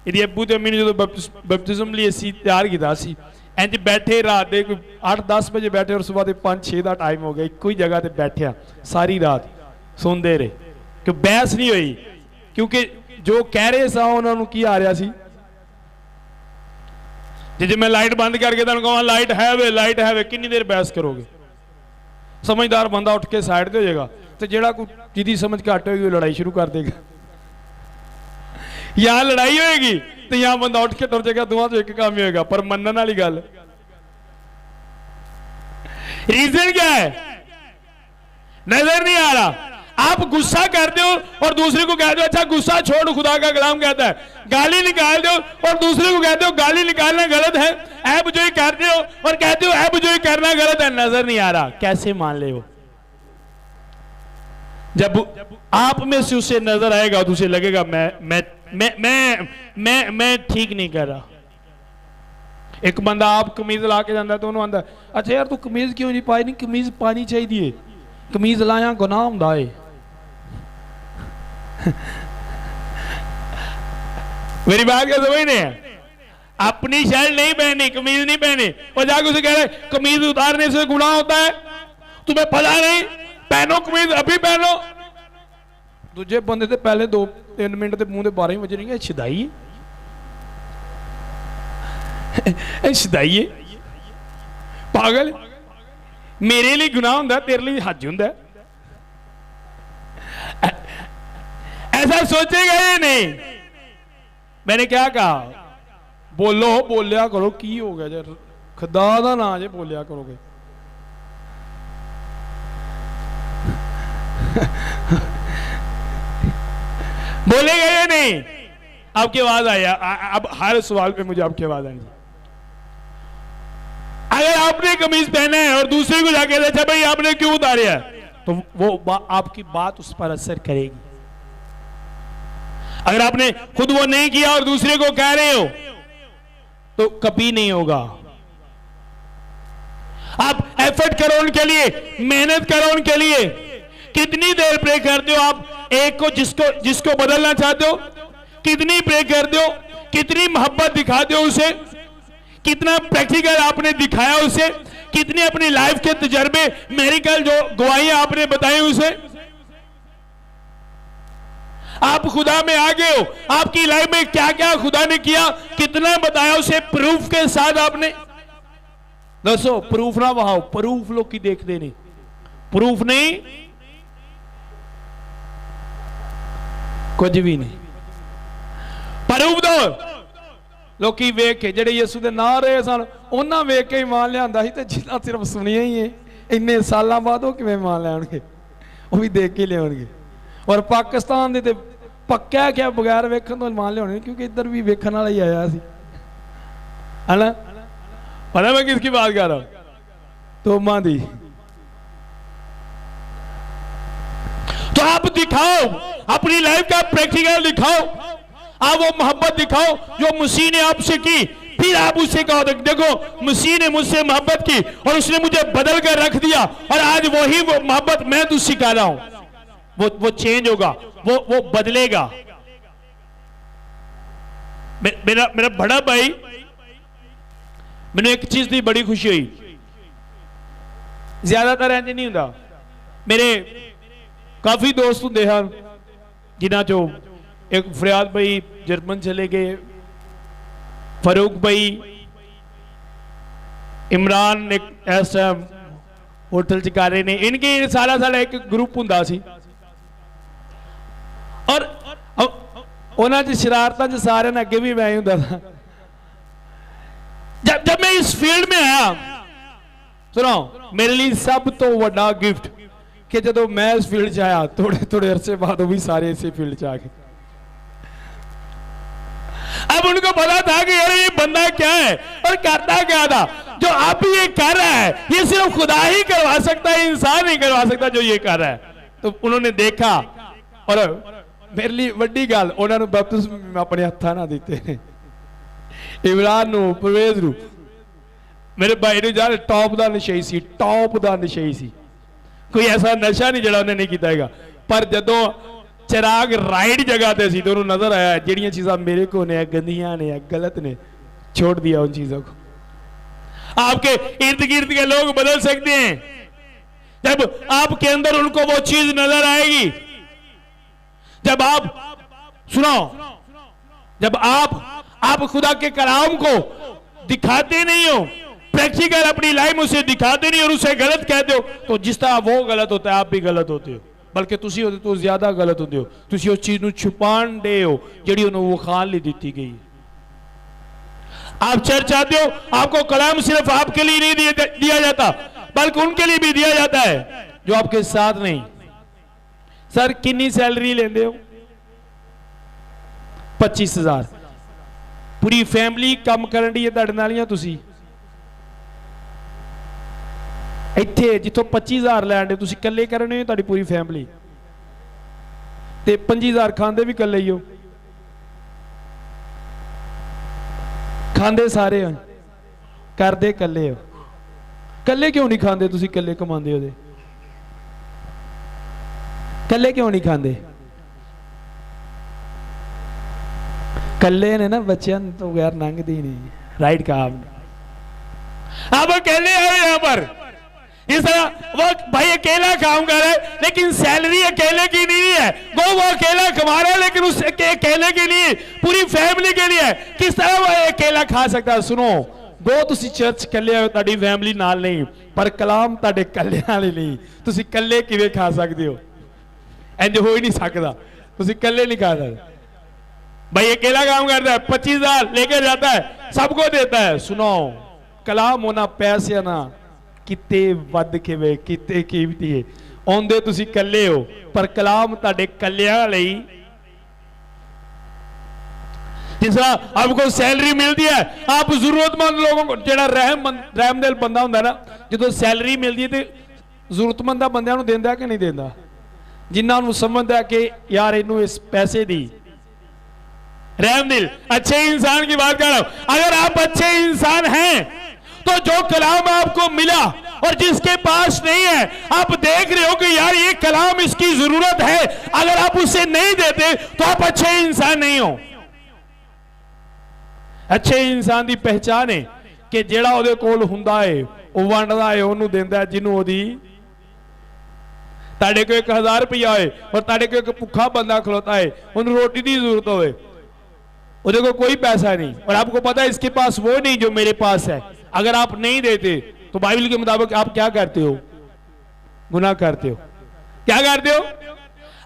ਇਹਦੀ ਅੱਬੂ ਤੇ ਅੰਮੀ ਨੇ ਜਦੋਂ ਬਪਤਿਜ਼ਮ ਲਈ ਅਸੀਂ ਤਿਆਰ ਕੀਤਾ ਸੀ, ਇੰਜ ਬੈਠੇ ਰਾਤ ਦੇ 8-10 ਵਜੇ ਬੈਠੇ, ਔਰ ਸਵੇਰ ਦੇ 5-6 ਦਾ ਟਾਈਮ ਹੋ ਗਿਆ, ਇੱਕੋ ਹੀ ਜਗ੍ਹਾ ਤੇ ਬੈਠਿਆ ਸਾਰੀ ਰਾਤ ਸੁਣਦੇ ਰਹੇ, ਕਿ ਬਹਿਸ ਨਹੀਂ ਹੋਈ, ਕਿਉਂਕਿ ਜੋ ਕਹਿ ਰਹੇ ਸਾਂ ਉਹਨਾਂ ਨੂੰ ਕੀ ਆ ਰਿਹਾ ਸੀ। ਜੇ ਮੈਂ ਲਾਈਟ ਬੰਦ ਕਰਕੇ ਤੁਹਾਨੂੰ ਕਹਾਂ ਲਾਈਟ ਹੈ ਵੇ, ਕਿੰਨੀ ਦੇਰ ਬਹਿਸ ਕਰੋਗੇ? ਸਮਝਦਾਰ ਬੰਦਾ ਉੱਠ ਕੇ ਸਾਈਡ ਤੇ ਹੋ ਜਾਏਗਾ, ਤੇ ਜਿਹੜਾ ਕੋਈ ਜਿਹਦੀ ਸਮਝ ਘੱਟ ਹੋਏਗੀ ਉਹ ਲੜਾਈ शुरू कर देगा। यहां लड़ाई होएगी तो यहां बंदा उठ के टुर जाएगा, दोवां तो एक काम ही होएगा। पर मनने वाली गल, रीजन क्या है? नजर नहीं आ रहा। आप गुस्सा करते हो और दूसरे को कहते हो अच्छा गुस्सा छोड़, खुदा का कलाम कहता है। गाली निकाल दो और दूसरे को कहते हो गाली निकालना गलत है। ऐबजोई करते हो और कहते हो ऐबजोई करना गलत है। नजर नहीं आ रहा, कैसे मान ले? वो जब आप में से उसे नजर आएगा तो उसे लगेगा मैं ठीक नहीं कर रहा। एक बंदा आप कमीज ला के जाता है तो उन्होंने आंदा अच्छा यार तू कमीज क्यों नहीं पाई? नहीं कमीज पानी चाहिए, कमीज लाया गुनाह हुंदा है। मेरी बात क्या समझ नहीं है? अपनी शर्ट नहीं पहनी, कमीज नहीं पहनी और जाकर उसे कह रहे कमीज उतारने से गुनाह होता है, तुम्हें पता नहीं? पहनो कमीज, अभी पहनो। दूजे बंदे ते पहले 2-3 मिनट के मुंह के 12 बजे नहीं, शिदाई शिदाई पागल। मेरे लिए गुनाह होंदा, तेरे लिए हज होंदा। ऐसा सोचेगा ये नहीं। मैंने क्या कहा? बोलो, बोलिया करो, की हो गया जे खुदा दा ना जे बोलिया करोगे। बोलेगा ये नहीं। आपकी आवाज आया, अब हर सवाल पे मुझे आपकी आवाज आएगी। अगर आपने कमीज पहना है और दूसरे को जाके अच्छा भाई आपने क्यों उतारा, तो वो आपकी बात उस पर असर करेगी। अगर आपने खुद वो नहीं किया और दूसरे को कह रहे हो तो कभी नहीं होगा। आप एफर्ट करो उनके लिए, मेहनत करो उनके लिए। कितनी देर प्रे करते हो आप एक को जिसको बदलना चाहते हो? कितनी प्रे करते हो? कितनी मोहब्बत दिखाते हो उसे? कितना प्रैक्टिकल आपने दिखाया उसे? कितनी अपनी लाइफ के तजर्बे, मेडिकल जो गवाहियां आपने बताई उसे? आप खुदा में आ गए हो, आपकी लाइफ में क्या क्या खुदा ने किया, कितना बताया उसे प्रूफ के साथ आपने। दसो, प्रूफ ना बहाओ, प्रूफ लोग की देखते नहीं, प्रूफ नहीं कुछ भी नहीं। प्रूफ दो। लोकी वेख के जेडे यीशु दे नाम रहे सन उन्हां वेख के ही मान लियांदा सी, ते जिन्हां सिर्फ सुनिया ही है इन्ने सालां बाद वो किवें मान लैणगे? वो भी देख के लियाउणगे। और पाकिस्तान दे ते पक्का क्या बगैर वेखण तो मान लियाउणे, क्योंकि इधर भी वेखण वाला ही आया सी, है ना? पता मैं किसकी बात कर रहा हूं? तोमा दी। तो आप दिखाओ, अपनी लाइफ का प्रैक्टिकल दिखाओ, आप वो मोहब्बत दिखाओ जो मसीह ने आपसे की। फिर आप उससे कहो देखो मसीह ने मुझसे मोहब्बत की और उसने मुझे बदल कर रख दिया और आज वही वो मोहब्बत मैं तुझसे सिखा रहा हूं। वो चेंज होगा, वो बदलेगा। मेरा बड़ा भाई, मैंने एक चीज दी बड़ी खुशी हुई। ज्यादातर इंज नहीं हुंदा। मेरे काफ़ी दोस्त होंदे हैं जिन्हां चों एक फरियाद भाई जर्मन चले गए, फारूक भाई, इमरान एक इस टाइम होटल च कर रहे ने। इनके सारा साल एक ग्रुप हुंदा सी और उन्हां च शरारतां च सारे ने अगे भी मैं ही हुंदा था। जब मैं इस फील्ड में आया, सुनो, मेरे लिए सब तो बड़ा गिफ्ट कि जब मैं इस फील्ड च आया थोड़े थोड़े अरसे बाद वो भी सारे इसी फील्ड च आ गए। अब उनको पता था कि यार ये बंदा क्या है और करता क्या था। जो आप ये कर रहा है ये सिर्फ खुदा ही करवा सकता है, इंसान नहीं करवा सकता जो ये कर रहा है। तो उन्होंने देखा और मेरे लिए वड्डी गल, उन्होंने बपतिस्मा अपने हत्था ना दिते। इमरान नूं, परवेज नूं, मेरे भाई ने जान टॉप का नशई सी, टॉप का नशई सी। कोई ऐसा नशा नहीं जड़ा उन्हें नहीं किया है। पर जदों चिराग राइट जगह पे सी तो उन्होंने नजर आया जिहड़ियां चीज़ां मेरे को ने गंदियां ने गलत ने, छोड़ दिया उन चीज़ों को। आपके इर्द गिर्द के लोग बदल सकते हैं जब आपके अंदर उनको वो चीज नजर आएगी। जब आप सुनो, जब आप खुदा के कलाम को दिखाते नहीं हो, प्रैक्टिकल अपनी लाइफ में उसे दिखाते नहीं और उसे गलत कहते हो, तो जिस तरह वो गलत होता है आप भी गलत होते हो, बल्कि तुसी होते तो ज्यादा गलत होते हो। तुसी उस चीज को छुपान दे हो जिहड़ी उन्होंने वो खान ली दी गई। आप चर्च आते हो, आपको कलाम सिर्फ आपके लिए नहीं दिया जाता बल्कि उनके लिए भी दिया जाता है जो आपके साथ नहीं। सर कितनी सैलरी लेंदे हो? 25,000। पूरी फैमिली काम करन दी है तुहाडे नाल या तुसी इत्थे जिथों 25,000 लैण दे तुसी कल्ले करने हो, तुहाडी पूरी फैमिली ते 25,000 खांदे भी कल्ले ही हो, खांदे सारे हो, करदे कल्ले हो। कल्ले क्यों नहीं खांदे? तुसी कल्ले कमांदे हो, कल्ले क्यों नहीं खांदे? कल्ले ने ना बच्चों तो बगैर नंगदी नहीं। राइट कहा आपने। आप अकेले आए यहाँ पर, इस तरह वो भाई अकेला काम कर रहा है लेकिन सैलरी अकेले की नहीं है। वो अकेला कमा रहा है लेकिन उस अकेले की नहीं, पूरी फैमिली के लिए है। किस तरह वो अकेला खा सकता है? सुनो, वो तुसी चर्च कल्ले हो, ताड़ी फैमिली नाल नहीं, पर कलाम ताड़े कल्ले वाले नहीं। तुसी कल्ले किवें खा सकते हो? इंज हो ही नहीं सकता, तुसी कल्ले नहीं खा सकते। भाई अकेला काम करता है, 25,000 लेके जाता है, सबको देता है। सुनो, कलाम होना पैसे ना किते वध के वे किते कीमती है। आउंदे तुसी कल्ले हो पर कलाम ताड़े कल्लियां लई। जिस तरह आपको सैलरी मिलती है, आप जरूरतमंद लोगों को, जेड़ा रहमदिल बंदा हुंदा ना, जो सैलरी मिलती है तो जरूरतमंद बंदियां नूं देंदा कि नहीं देंदा? जिन्हां नूं समझदा कि यार इनू इस पैसे दी। रहमदिल अच्छे इंसान की बात कर रहा हूं। अगर आप अच्छे इंसान हैं तो जो कलाम आपको मिला और जिसके पास नहीं है, आप देख रहे हो कि यार ये कलाम इसकी जरूरत है, अगर आप उसे नहीं देते तो आप अच्छे इंसान नहीं हो। अच्छे इंसान की पहचान है कि जेड़ा उहदे कोल हुंदा है वो वंडदा है, उन्होंने देंदा है जिन्हों ओदी। ताड़े को 1,000 रुपया है और ताड़े को एक भुखा बंदा खलोता है, उन्हें रोटी की जरूरत होवे, उहदे को कोई पैसा नहीं और आपको पता है इसके पास वो नहीं जो मेरे पास है। अगर आप नहीं देते तो बाइबल के मुताबिक आप क्या करते हो? गुनाह करते हो। क्या करते हो?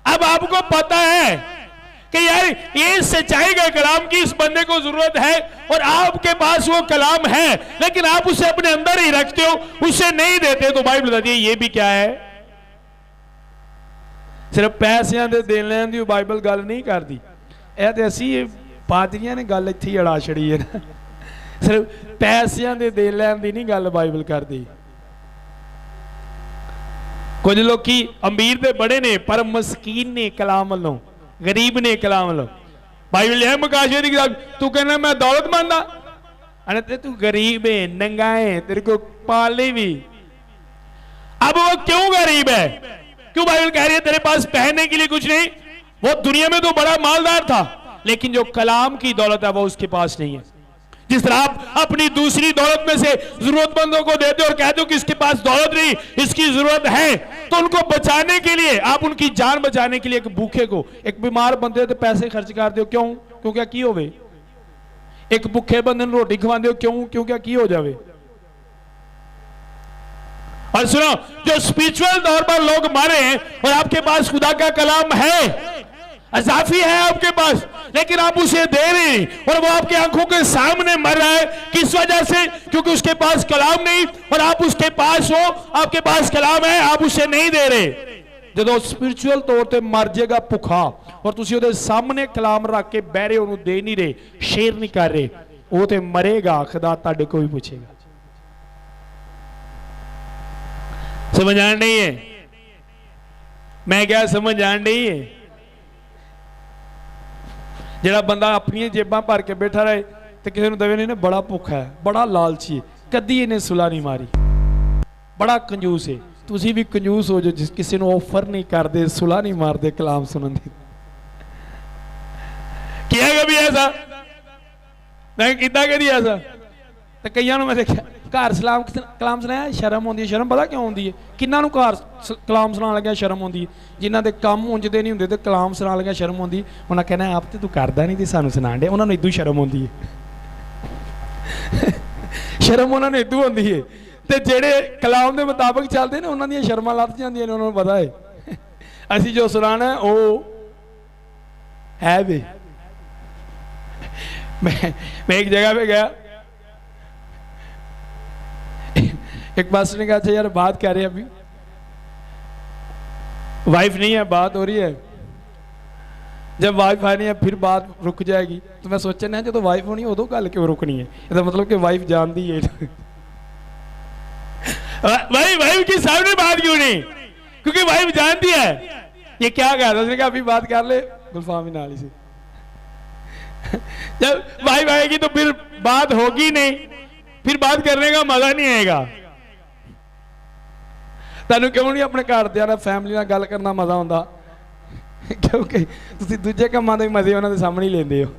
अब आपको पता है कि यार ये सच्चाई का कलाम की इस बंदे को जरूरत है और आपके पास वो कलाम है लेकिन आप उसे अपने अंदर ही रखते हो, उसे नहीं देते, तो बाइबल बताती है ये भी क्या है? सिर्फ पैसों के देन लैन की बाइबल गल नहीं करती। यह तो असी पादरियां ने गल इत्थे ही अड़ा छड़ी है ना। सिर्फ पैसों के देन लैन की नहीं गल बाइबल करती। कुछ लोग अमीर दे बड़े ने पर मस्कीन ने कलाम वालों, गरीब ने कलाम वालों। बाइबल है मुकाशे की किताब, तू कहना मैं दौलतमंद हाँ, तू गरीब है, नंगा है, तेरे को पाले भी। अब वो क्यों गरीब है? क्यों बाइबल कह रही है तेरे पास पहनने के लिए कुछ नहीं? वो दुनिया में तो बड़ा मालदार था लेकिन जो कलाम की दौलत है वो उसके पास नहीं है। जिस तरह आप अपनी दूसरी दौलत में से जरूरतमंदों को देते हो और कहते हो कि इसके पास दौलत नहीं, इसकी जरूरत है, तो उनको बचाने के लिए, आप उनकी जान बचाने के लिए एक भूखे को, एक बीमार बंदे ते पैसे खर्च करते हो, क्यों? क्यों क्या की होवे? एक भूखे बंदे ਨੂੰ रोटी खवाते हो, क्यों? क्यों क्या की हो जावे? और सुनो, जो स्पिरिचुअल तौर पर लोग मारे हैं और आपके पास खुदा का कलाम है, अजाफी है आपके पास, लेकिन आप उसे दे रहे हैं और वो आपकी आंखों के सामने मर रहा है, किस वजह से? क्योंकि उसके पास कलाम नहीं, और आप उसके पास हो, आपके पास कलाम है, आप उसे नहीं दे रहे। जो स्पिरिचुअल तौर पर मर जाएगा भुखा और तुसी ਉਹਦੇ सामने कलाम रख के बह रहे ਉਹਨੂੰ दे नहीं रहे, शेयर नहीं कर रहे, वो तो मरेगा, खुदा ਤੁਹਾਡੇ को भी पूछेगा। समझ आ रही है? मैं क्या समझ आ रही है? जेड़ा बंदा अपनी जेबां भर के बैठा रहे तो किसी ने दवे नहीं ना, बड़ा भुखा है, बड़ा लालची है, कदी इन्हें सुला नहीं मारी, बड़ा कंजूस है। तुसी भी कंजूस हो जो जिस किसी ने ऑफर नहीं करते, सुला नहीं मारते कलाम सुनने दी। किया कभी ऐसा? मैं कितना कभी ऐसा? तो कई मैं देखा घर सलाम कलाम सुनाया, शर्म आती है। शर्म पता क्यों आती है? किन्ना घर कलाम सुना लग्या शर्म आती है? जिन्हों के काम उंजते नहीं होंगे तो कलाम सुना लग्या शर्म आती है। उन्हें कहना आप तो तू करता नहीं, तो सानू सुना दे। उन्होंने इदू शर्म आती है शर्म उन्होंने इदू आती है। तो जेडे कलाम के मुताबिक चलते हैं उन्होंने शर्मा लथ जांदियां ने, उन्होंने पता है असी जो सुनाना है वो है भी। मैं एक जगह पे गया, एक पास्टर ने कहा अच्छा यार बात कर रहे हैं, अभी वाइफ नहीं है, बात हो रही है, जब वाइफ आनी है फिर बात रुक जाएगी। तो मैं सोचना है जो तो वाइफ होनी उदो गल क्यों रुकनी है? इसका मतलब कि वाइफ जानती है भाई वाइफ के सामने बात क्यों नहीं? क्योंकि वाइफ जानती है ये क्या कह रहा है। उसने कहा अभी बात कर ले गुलफामी नाली से। जब वाइफ आएगी तो फिर बात होगी नहीं, फिर बात करने का मजा नहीं आएगा। तैनू क्यों नहीं अपने घरदियां नाल फैमिली नाल गल करना मजा आउंदा? क्योंकि तुसीं दूजे कामां दे मजे उन्हां दे सामने ही लेंदे हो।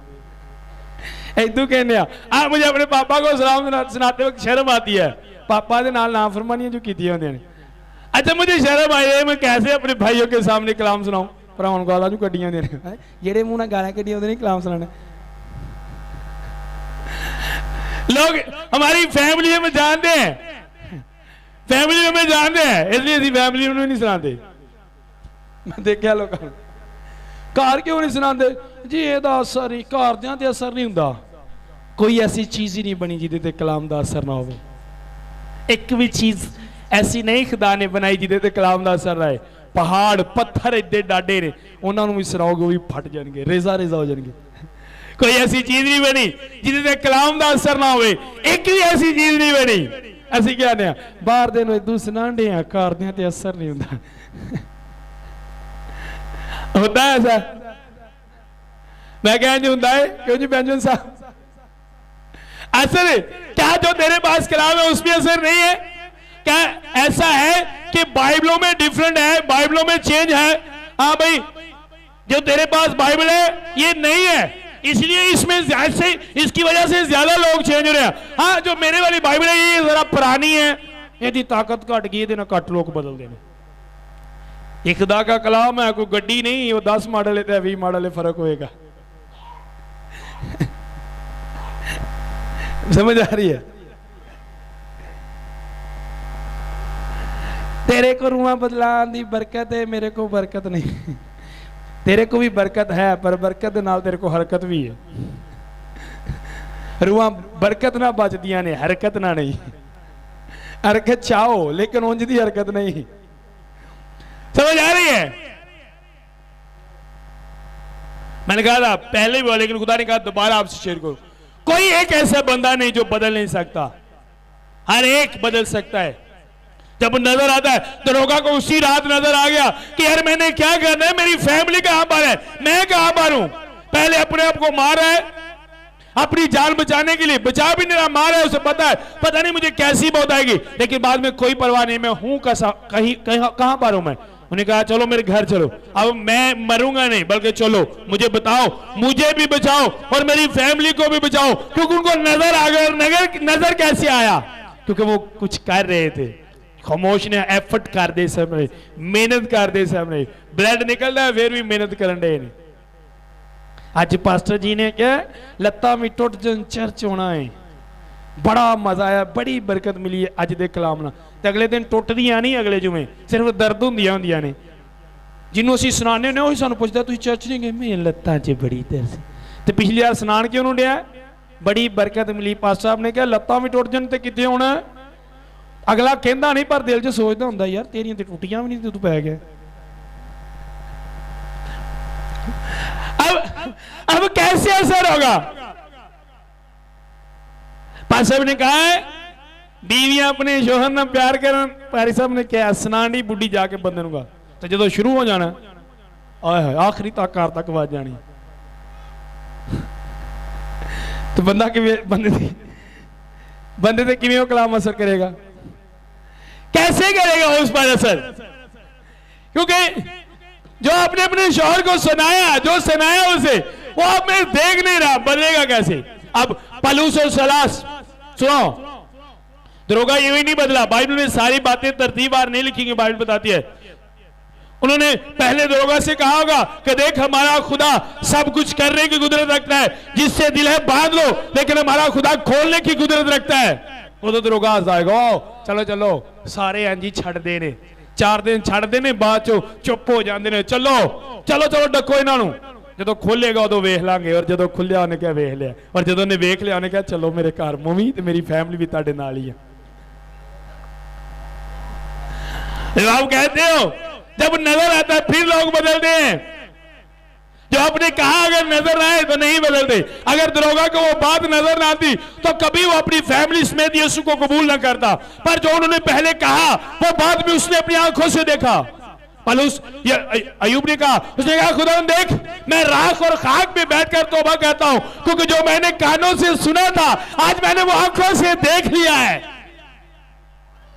इदू कहने आ मुझे अपने पापा को सलाम सुनाते वक्त शर्म आती है, पापा दे नाल नाफरमानियां जो कीतियां होंदियां ने। अच्छा मुझे शर्म आई है, मैं कैसे अपने भाइयों के सामने कलाम सुनाऊं? पर हुण गालां जो कड्डियां होंदियां ने, जेड़े मुंह नाल गालां कड्डियां होंदियां ने कलाम सुनाने। लोग हमारी फैमिली में जानते हैं, फैमिली में जानते हैं, इसलिए असं फैमिली में नहीं सुनाते। मैं देखा लोग घर क्यों नहीं सुनाते जी? ਇਹਦਾ असर ही घरदियां ते असर नहीं हुंदा। कोई ऐसी चीज ही नहीं बनी जिहदे ते कलाम दा असर ना होवे। एक भी चीज ऐसी नहीं खुदा ने बनाई जिहदे ते कलाम दा असर रहे। पहाड़ पत्थर इद्दे डाडे ने, उन्हां नूं भी सुनाओगे वो भी फट जाएंगे, रेजा रेजा हो जाएंगे। कोई ऐसी चीज नहीं बनी जिहदे ते कलाम दा असर ना होवे। एक भी ऐसी चीज नहीं बनी। ਅਸੀਂ ਕਹਿੰਦੇ ਆ ਬਾਹਰ ਦੇ ਨੂੰ ਇਦੂ ਸੁਣਾਉਂਦੇ ਆ, ਘਰਦਿਆਂ ਤੇ ਅਸਰ ਨਹੀਂ ਹੁੰਦਾ। ਹੁੰਦਾ ऐसा? मैं कह नहीं ਹੁੰਦਾ है, क्यों जी बैंजन साहब? असर क्या जो तेरे पास कलाम है उसमें असर नहीं है? क्या ऐसा है कि बाइबलों में डिफरेंट है, बाइबलों में चेंज है? हाँ भाई जो तेरे पास बाइबल है ये नहीं है, इसलिए इसमें से इसकी वजह से ज्यादा लोग चेंज हो रहे हैं। हाँ जो मेरे वाली बाइबल है ये जरा पुरानी है, यदि ताकत घट गई है घट लोग बदल देने। ये खुदा का कलाम है, कोई गड्डी नहीं, वो 10 मॉडल है तो 20 मॉडल है, फर्क होएगा। समझ आ रही है? तेरे को रूहां बदलाने दी बरकत है, मेरे को बरकत नहीं। तेरे को भी बरकत है पर बरकत दे नाल तेरे को हरकत भी है। रूहां बरकत ना बचदियां ने, हरकत ना नहीं। हरकत चाहो लेकिन उंज दी हरकत नहीं। समझ आ रही है? मैंने कहा था पहले भी, लेकिन खुदा ने कहा दोबारा आपसे शेयर करो, कोई एक ऐसा बंदा नहीं जो बदल नहीं सकता, हर एक बदल सकता है। जब नजर आता है दरोगा को उसी रात नजर आ गया कि यार मैंने क्या करना है, मेरी फैमिली कहां पर है, मैं कहां पर हूं। पहले अपने आप को मार रहा है अपनी जान बचाने के लिए, बचा भी नहीं रहा, मार रहा है, उसे पता है पता नहीं मुझे कैसी मौत आएगी, लेकिन बाद में कोई परवाह नहीं, मैं हूं कहीं कहां पर हूं, मैं उन्होंने कहा चलो मेरे घर चलो, अब मैं मरूंगा नहीं बल्कि चलो मुझे बताओ, मुझे भी बचाओ और मेरी फैमिली को भी बचाओ। क्योंकि उनको नजर आ गया। नजर कैसे आया? क्योंकि वो कुछ कर रहे थे, खामोश ने एफर्ट कर दे सामने, मेहनत कर दे सामने, ब्लड निकलता है फिर भी मेहनत करन दे ने। आज पास्टर जी ने क्या लत्ता में टुट जन चर्च होना है, बड़ा मजा आया, बड़ी बरकत मिली है अज दे कलाम नाल। ते अगले दिन टुटदियां नहीं, अगले जुमे सिर्फ दर्द होंदियां ने। जिन्हों असीं सुनाने ने वही सानूं पुछदा तुसीं चर्च नहीं गए, मेरी लत्तां 'च बड़ी दर्द। ते पिछली बार सुनान क्यों नहीं दिया? बड़ी बरकत मिली। पास्टर साहब ने कहा लत्तां भी टुट जन ते कित्थे होना? अगला कहता नहीं पर दिल च सोचता होंदा यार तेरियां ते टुटियां भी नहीं, तू पै गया। अब कैसे असर होगा? पास्टर साहब ने कहा है बीवियां अपने शोहर नाल प्यार करन। पारी साहब ने कहा सनानी बुढ़ी जाके बंदे नूं कहा, तो जो शुरू हो जाना आए आखिरी तक कार तक आवाज जानी, तो बंदा बंदे ते किवें वो कलाम असर करेगा? कैसे करेगा उस पर असर? क्योंकि जो आपने अपने शौहर को सुनाया, जो सुनाया उसे, वो आप में देख नहीं रहा, बदलेगा कैसे? अब पलूस और सलास सुनो, दरोगा ये भी नहीं बदला। बाइबल में सारी बातें तरतीबवार नहीं लिखी, बाइबल बताती है। उन्होंने पहले दरोगा से कहा होगा कि देख हमारा खुदा सब कुछ करने की कुदरत रखता है, जिससे दिल है बांध लो, लेकिन हमारा खुदा खोलने की कुदरत रखता है। वो तो दरोगा आएगा चलो चलो सारे एंजी छड़ देने, 4 दिन छड़ देने, बाद चो चुप हो जाते ने, चलो चलो चलो डको इन्हों। जो खोलेगा उदो वेख लांगे, और जो खुलिया उन्हें क्या वेख लिया, और जो उन्हें वेख लिया उन्हें क्या चलो मेरे घर मम्मी ते मेरी फैमिली भी तुहाडे नाल ही है। आप कहते हो जब नजर आता है फिर लोग बदलते हैं। जो आपने कहा अगर नजर आए तो नहीं बदलते। अगर दरोगा को वो बात नजर ना आती तो कभी वो अपनी फैमिली समेत यीशु को कबूल ना करता, पर जो उन्होंने पहले कहा वो बात भी उसने अपनी आंखों से देखा। पलूस अयूब ने कहा, उसने कहा खुदा देख मैं राख और खाक पे बैठकर तौबा कहता हूं, क्योंकि जो मैंने कानों से सुना था आज मैंने वो आंखों से देख लिया है।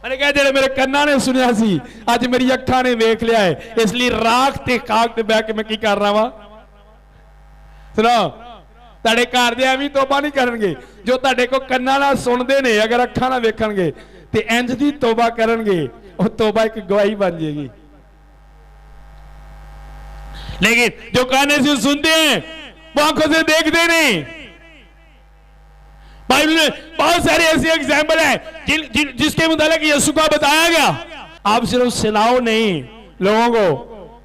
मैंने कहा जेड़े मेरे कन्ना ने सुनिया सी आज मेरी अखा ने वेख लिया है, इसलिए राख ते खाक ते बैठ के मैं की कर रहा वा। सुनो तुहाडे घर दे एवं तौबा नहीं करनगे, जो तुहाडे को कन्ना नाल सुनदे ने अगर अखा नाल वेखणगे ते इंज दी तौबा करनगे, वो तौबा एक गवाही बन जाएगी। लेकिन जो काने से सुनते हैं वो आंखों से देखते नहीं। बाइबल में बहुत सारे ऐसे एग्जाम्पल हैं जिसके मुताबिक यीशु का बताया गया। आप सिर्फ सुनाओ नहीं, लोगों को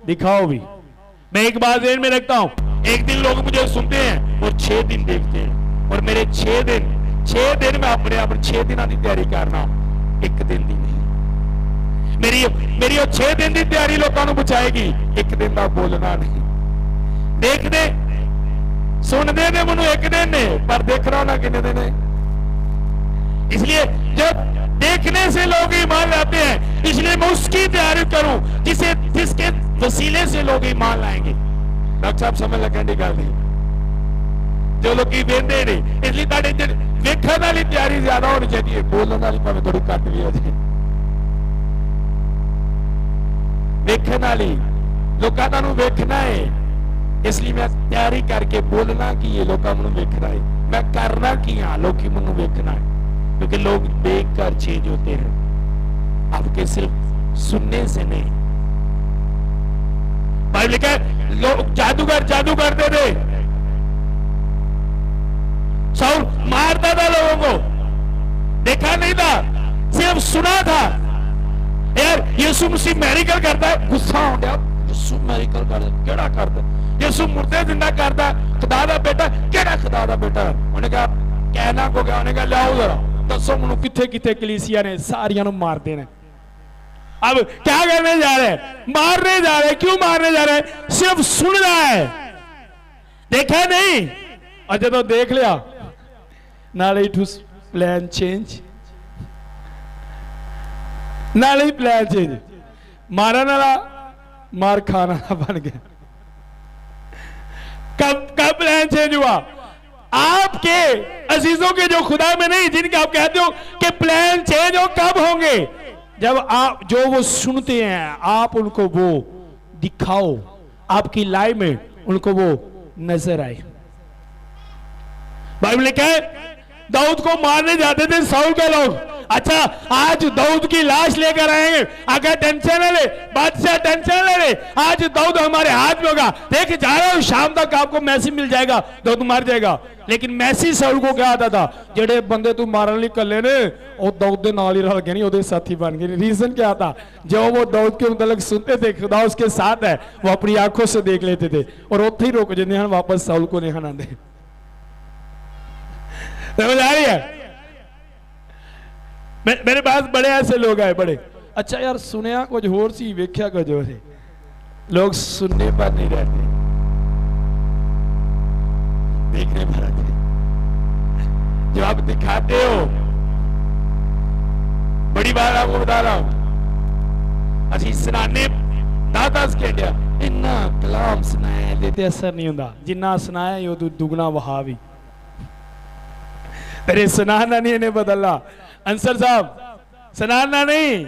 दिखाओ भी। मैं एक बात ध्यान में रखता हूं, एक दिन लोग मुझे सुनते हैं और 6 दिन देखते हैं, और मेरे 6 दिन में अपने आप 6 दिनों की तैयारी करना, एक दिन की नहीं। मेरी 6 दिन की तैयारी लोगों को बचाएगी, एक दिन का बोलना नहीं। देखते सुनते ने मनु एक दिन ने, पर देखना ना कितने दिन है। इसलिए जब देखने से लोग ईमान लाते हैं, इसलिए मैं उसकी तैयारी करूं जिसके वसीले से लोग ईमान लाएंगे। डॉक्टर साहब समझ लगे गल नहीं, जो लोग वेंदे नहीं, इसलिए वेखण वाली तैयारी ज्यादा होनी चाहिए, बोलने वाली भावें थोड़ी घट भी हो जाए। वेखण वाली लोगों का वेखना है, इसलिए मैं तैयारी करके बोलना कि ये लोगों को वेखना है, मैं करना की हाँ लोग मैं वेखना है। क्योंकि लोग देखकर चेंज होते हैं, आपके सिर्फ सुनने से नहीं। बाइबल लिखा है लोग जादू करते थे, शाऊल मारता था लोगों को, देखा नहीं था, सिर्फ सुना था। यार यीशु मसीह मेडिकल करता है, गुस्सा हो गया, यीशु मेडिकल करता केड़ा करता, यीशु मुर्दे जिंदा करता, खुदा दा बेटा केड़ा खुदा दा बेटा। उन्हें कहा कहना को गया, उन्हें कहा लाओ जरा दसो मनु किथे किथे कलीसिया ने सारियां मार देना। अब क्या करने जा रहे हैं? मारने जा रहे हैं। क्यों मारने जा रहे हैं? सिर्फ सुन रहा है, देखा नहीं। और जब देख लिया नाले प्लान चेंज, नाले प्लान चेंज, मारन वाला मार खाना बन गया। कब प्लान चेंज हुआ? आपके अजीजों के जो खुदा में नहीं, जिनके आप कहते हो कि प्लान चेंज हो, कब होंगे? जब आप जो वो सुनते हैं आप उनको वो दिखाओ, आपकी लाइफ में उनको वो नजर आए। बाइबल लिखा है दाऊद को मारने जाते थे साउल के लोग। अच्छा, आज दाऊद की लाश लेकर आएंगे, अगर टेंशन ले ले बादशाह, टेंशन ले ले, आज दाऊद हमारे हाथ में होगा, देख जा रहा हूं शाम तक आपको मैसेज मिल जाएगा, दाऊद मार जाएगा। लेकिन मैसेज साउल को क्या आता था, जेड़े बंदे तू मारन लिए कले ने वो दाऊद के नाल ही रल गए, नहीं ओदे साथी बन गए। रीजन क्या था, जो वो दाऊद के मुतालिक सुनते थे, खुदा उसके साथ है, वो अपनी आंखों से देख लेते थे और उत्थे ही रुक जाते हैं, वापस साउल को नहीं आते। समझ आ रही है? मेरे पास बड़े ऐसे लोग आए, बड़े अच्छा यार सुनया कुछ होर सी वेख्या कुछ होर है। लोग सुनने पर नहीं रहते, देखने पर रहते। जो आप दिखाते हो, बड़ी बात आपको बता रहा हूं, असी सुनाने दास खेडिया इन्ना कलाम सुनाया देते असर नहीं होता, जिन्ना सुनाया उदू दुगना वहा भी। अरे सुनाना नहीं इन्हें बदलना। अंसर साहब सुनाना नहीं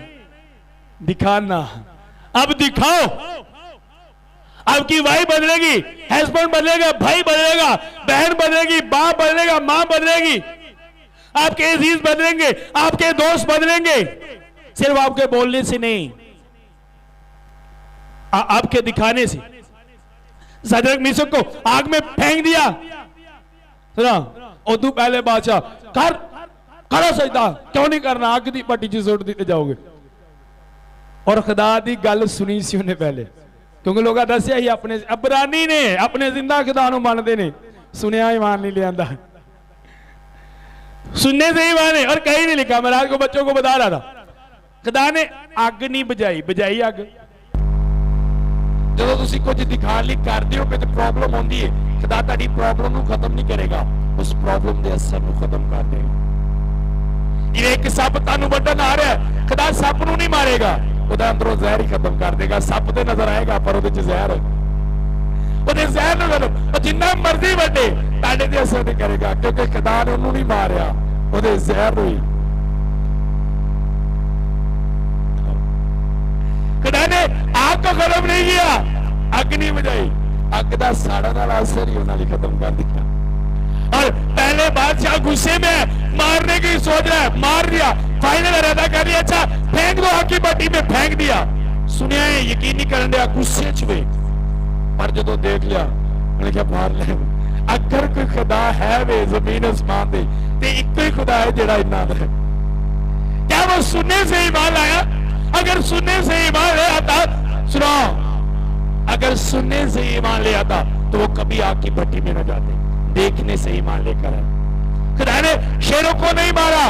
दिखाना। अब दिखाओ, आपकी वाइफ बदलेगी, हस्बैंड बदलेगा, भाई बदलेगा, बहन बदलेगी, बाप बदलेगा, मां बदलेगी, आपके अजीज बदलेंगे, आपके दोस्त बदलेंगे, सिर्फ आपके बोलने से नहीं, आपके दिखाने से। सदरक मिसक को आग में फेंक दिया, सुना उदू पहले बादशाह कर करो सजदा, क्यों नहीं करना, आग दी भट्टी च सुट दिते जाओगे। और खुदा दी गल सुनी सी उन्हें पहले, क्योंकि लोग दसिया ही अपने अबरानी ने अपने जिंदा खुदा नूं मनदे ने, सुनिया ईमान नहीं लिया, सुनने से ईमान है। और कहीं नहीं लिखा, मैं रात को बच्चों को बता रहा था, खुदा ने अग नहीं बुझाई, बुझाई अग। जो तुसी कुछ दिखाने लई करदे हो कि प्रॉब्लम होंदी है, खुदा ताड़ी प्रॉब्लम नूं खत्म नहीं करेगा, उस प्रॉब्लम दे असर नूं खत्म कर देगा। जिवें एक सप तानूं वड्डण आ रहा है, खुदा सप नूं नहीं मारेगा, ਉਹਦਾ ਅੰਦਰੋਂ ਜ਼ਹਿਰ ਹੀ ਖਤਮ ਕਰ ਦੇਗਾ। ਸੱਪ ਤੇ ਨਜ਼ਰ ਆਏਗਾ ਪਰ ਉਹਦੇ ਚ ਜ਼ਹਿਰ ਹੈ, ਉਹਦੇ ਜ਼ਹਿਰ ਨੂੰ ਖਤਮ, ਜਿੰਨਾ ਮਰਜ਼ੀ ਵੱਡੇ ਤੁਹਾਡੇ ਤੇ ਅਸਰ ਨਹੀਂ ਕਰੇਗਾ, ਕਿਉਂਕਿ ਖੁਦਾ ਨੇ ਉਹਨੂੰ ਨਹੀਂ ਮਾਰਿਆ, ਉਹਦੇ ਜ਼ਹਿਰ ਨੂੰ ਹੀ। खुदा ने आग को खत्म नहीं किया, अग नहीं बुझाई, अग का साड़न वाला असर ही उन्होंने खत्म कर दिया। और पहले बादशाह गुस्से में मारने की सोच रहा है, मार दिया, फाइनल इरादा कर लिया, अच्छा फेंक दो आग की भट्टी में, फेंक दिया। सुनिया है, यकीन नहीं करने दिया, गुस्से च वे, पर जो देख लिया मैंने क्या मार ले। अगर कोई खुदा है वे जमीन आसमान दे ते एक ही खुदा है जेड़ा इन्ना है। क्या वो सुनने से ईमान आया? अगर सुनने से ईमान ले आता, सुनो, अगर सुनने से ईमान ले आता तो वो कभी आग की भट्टी में न जाते, देखने से ईमान लेकर आए। खुदा ने शेरों को नहीं मारा,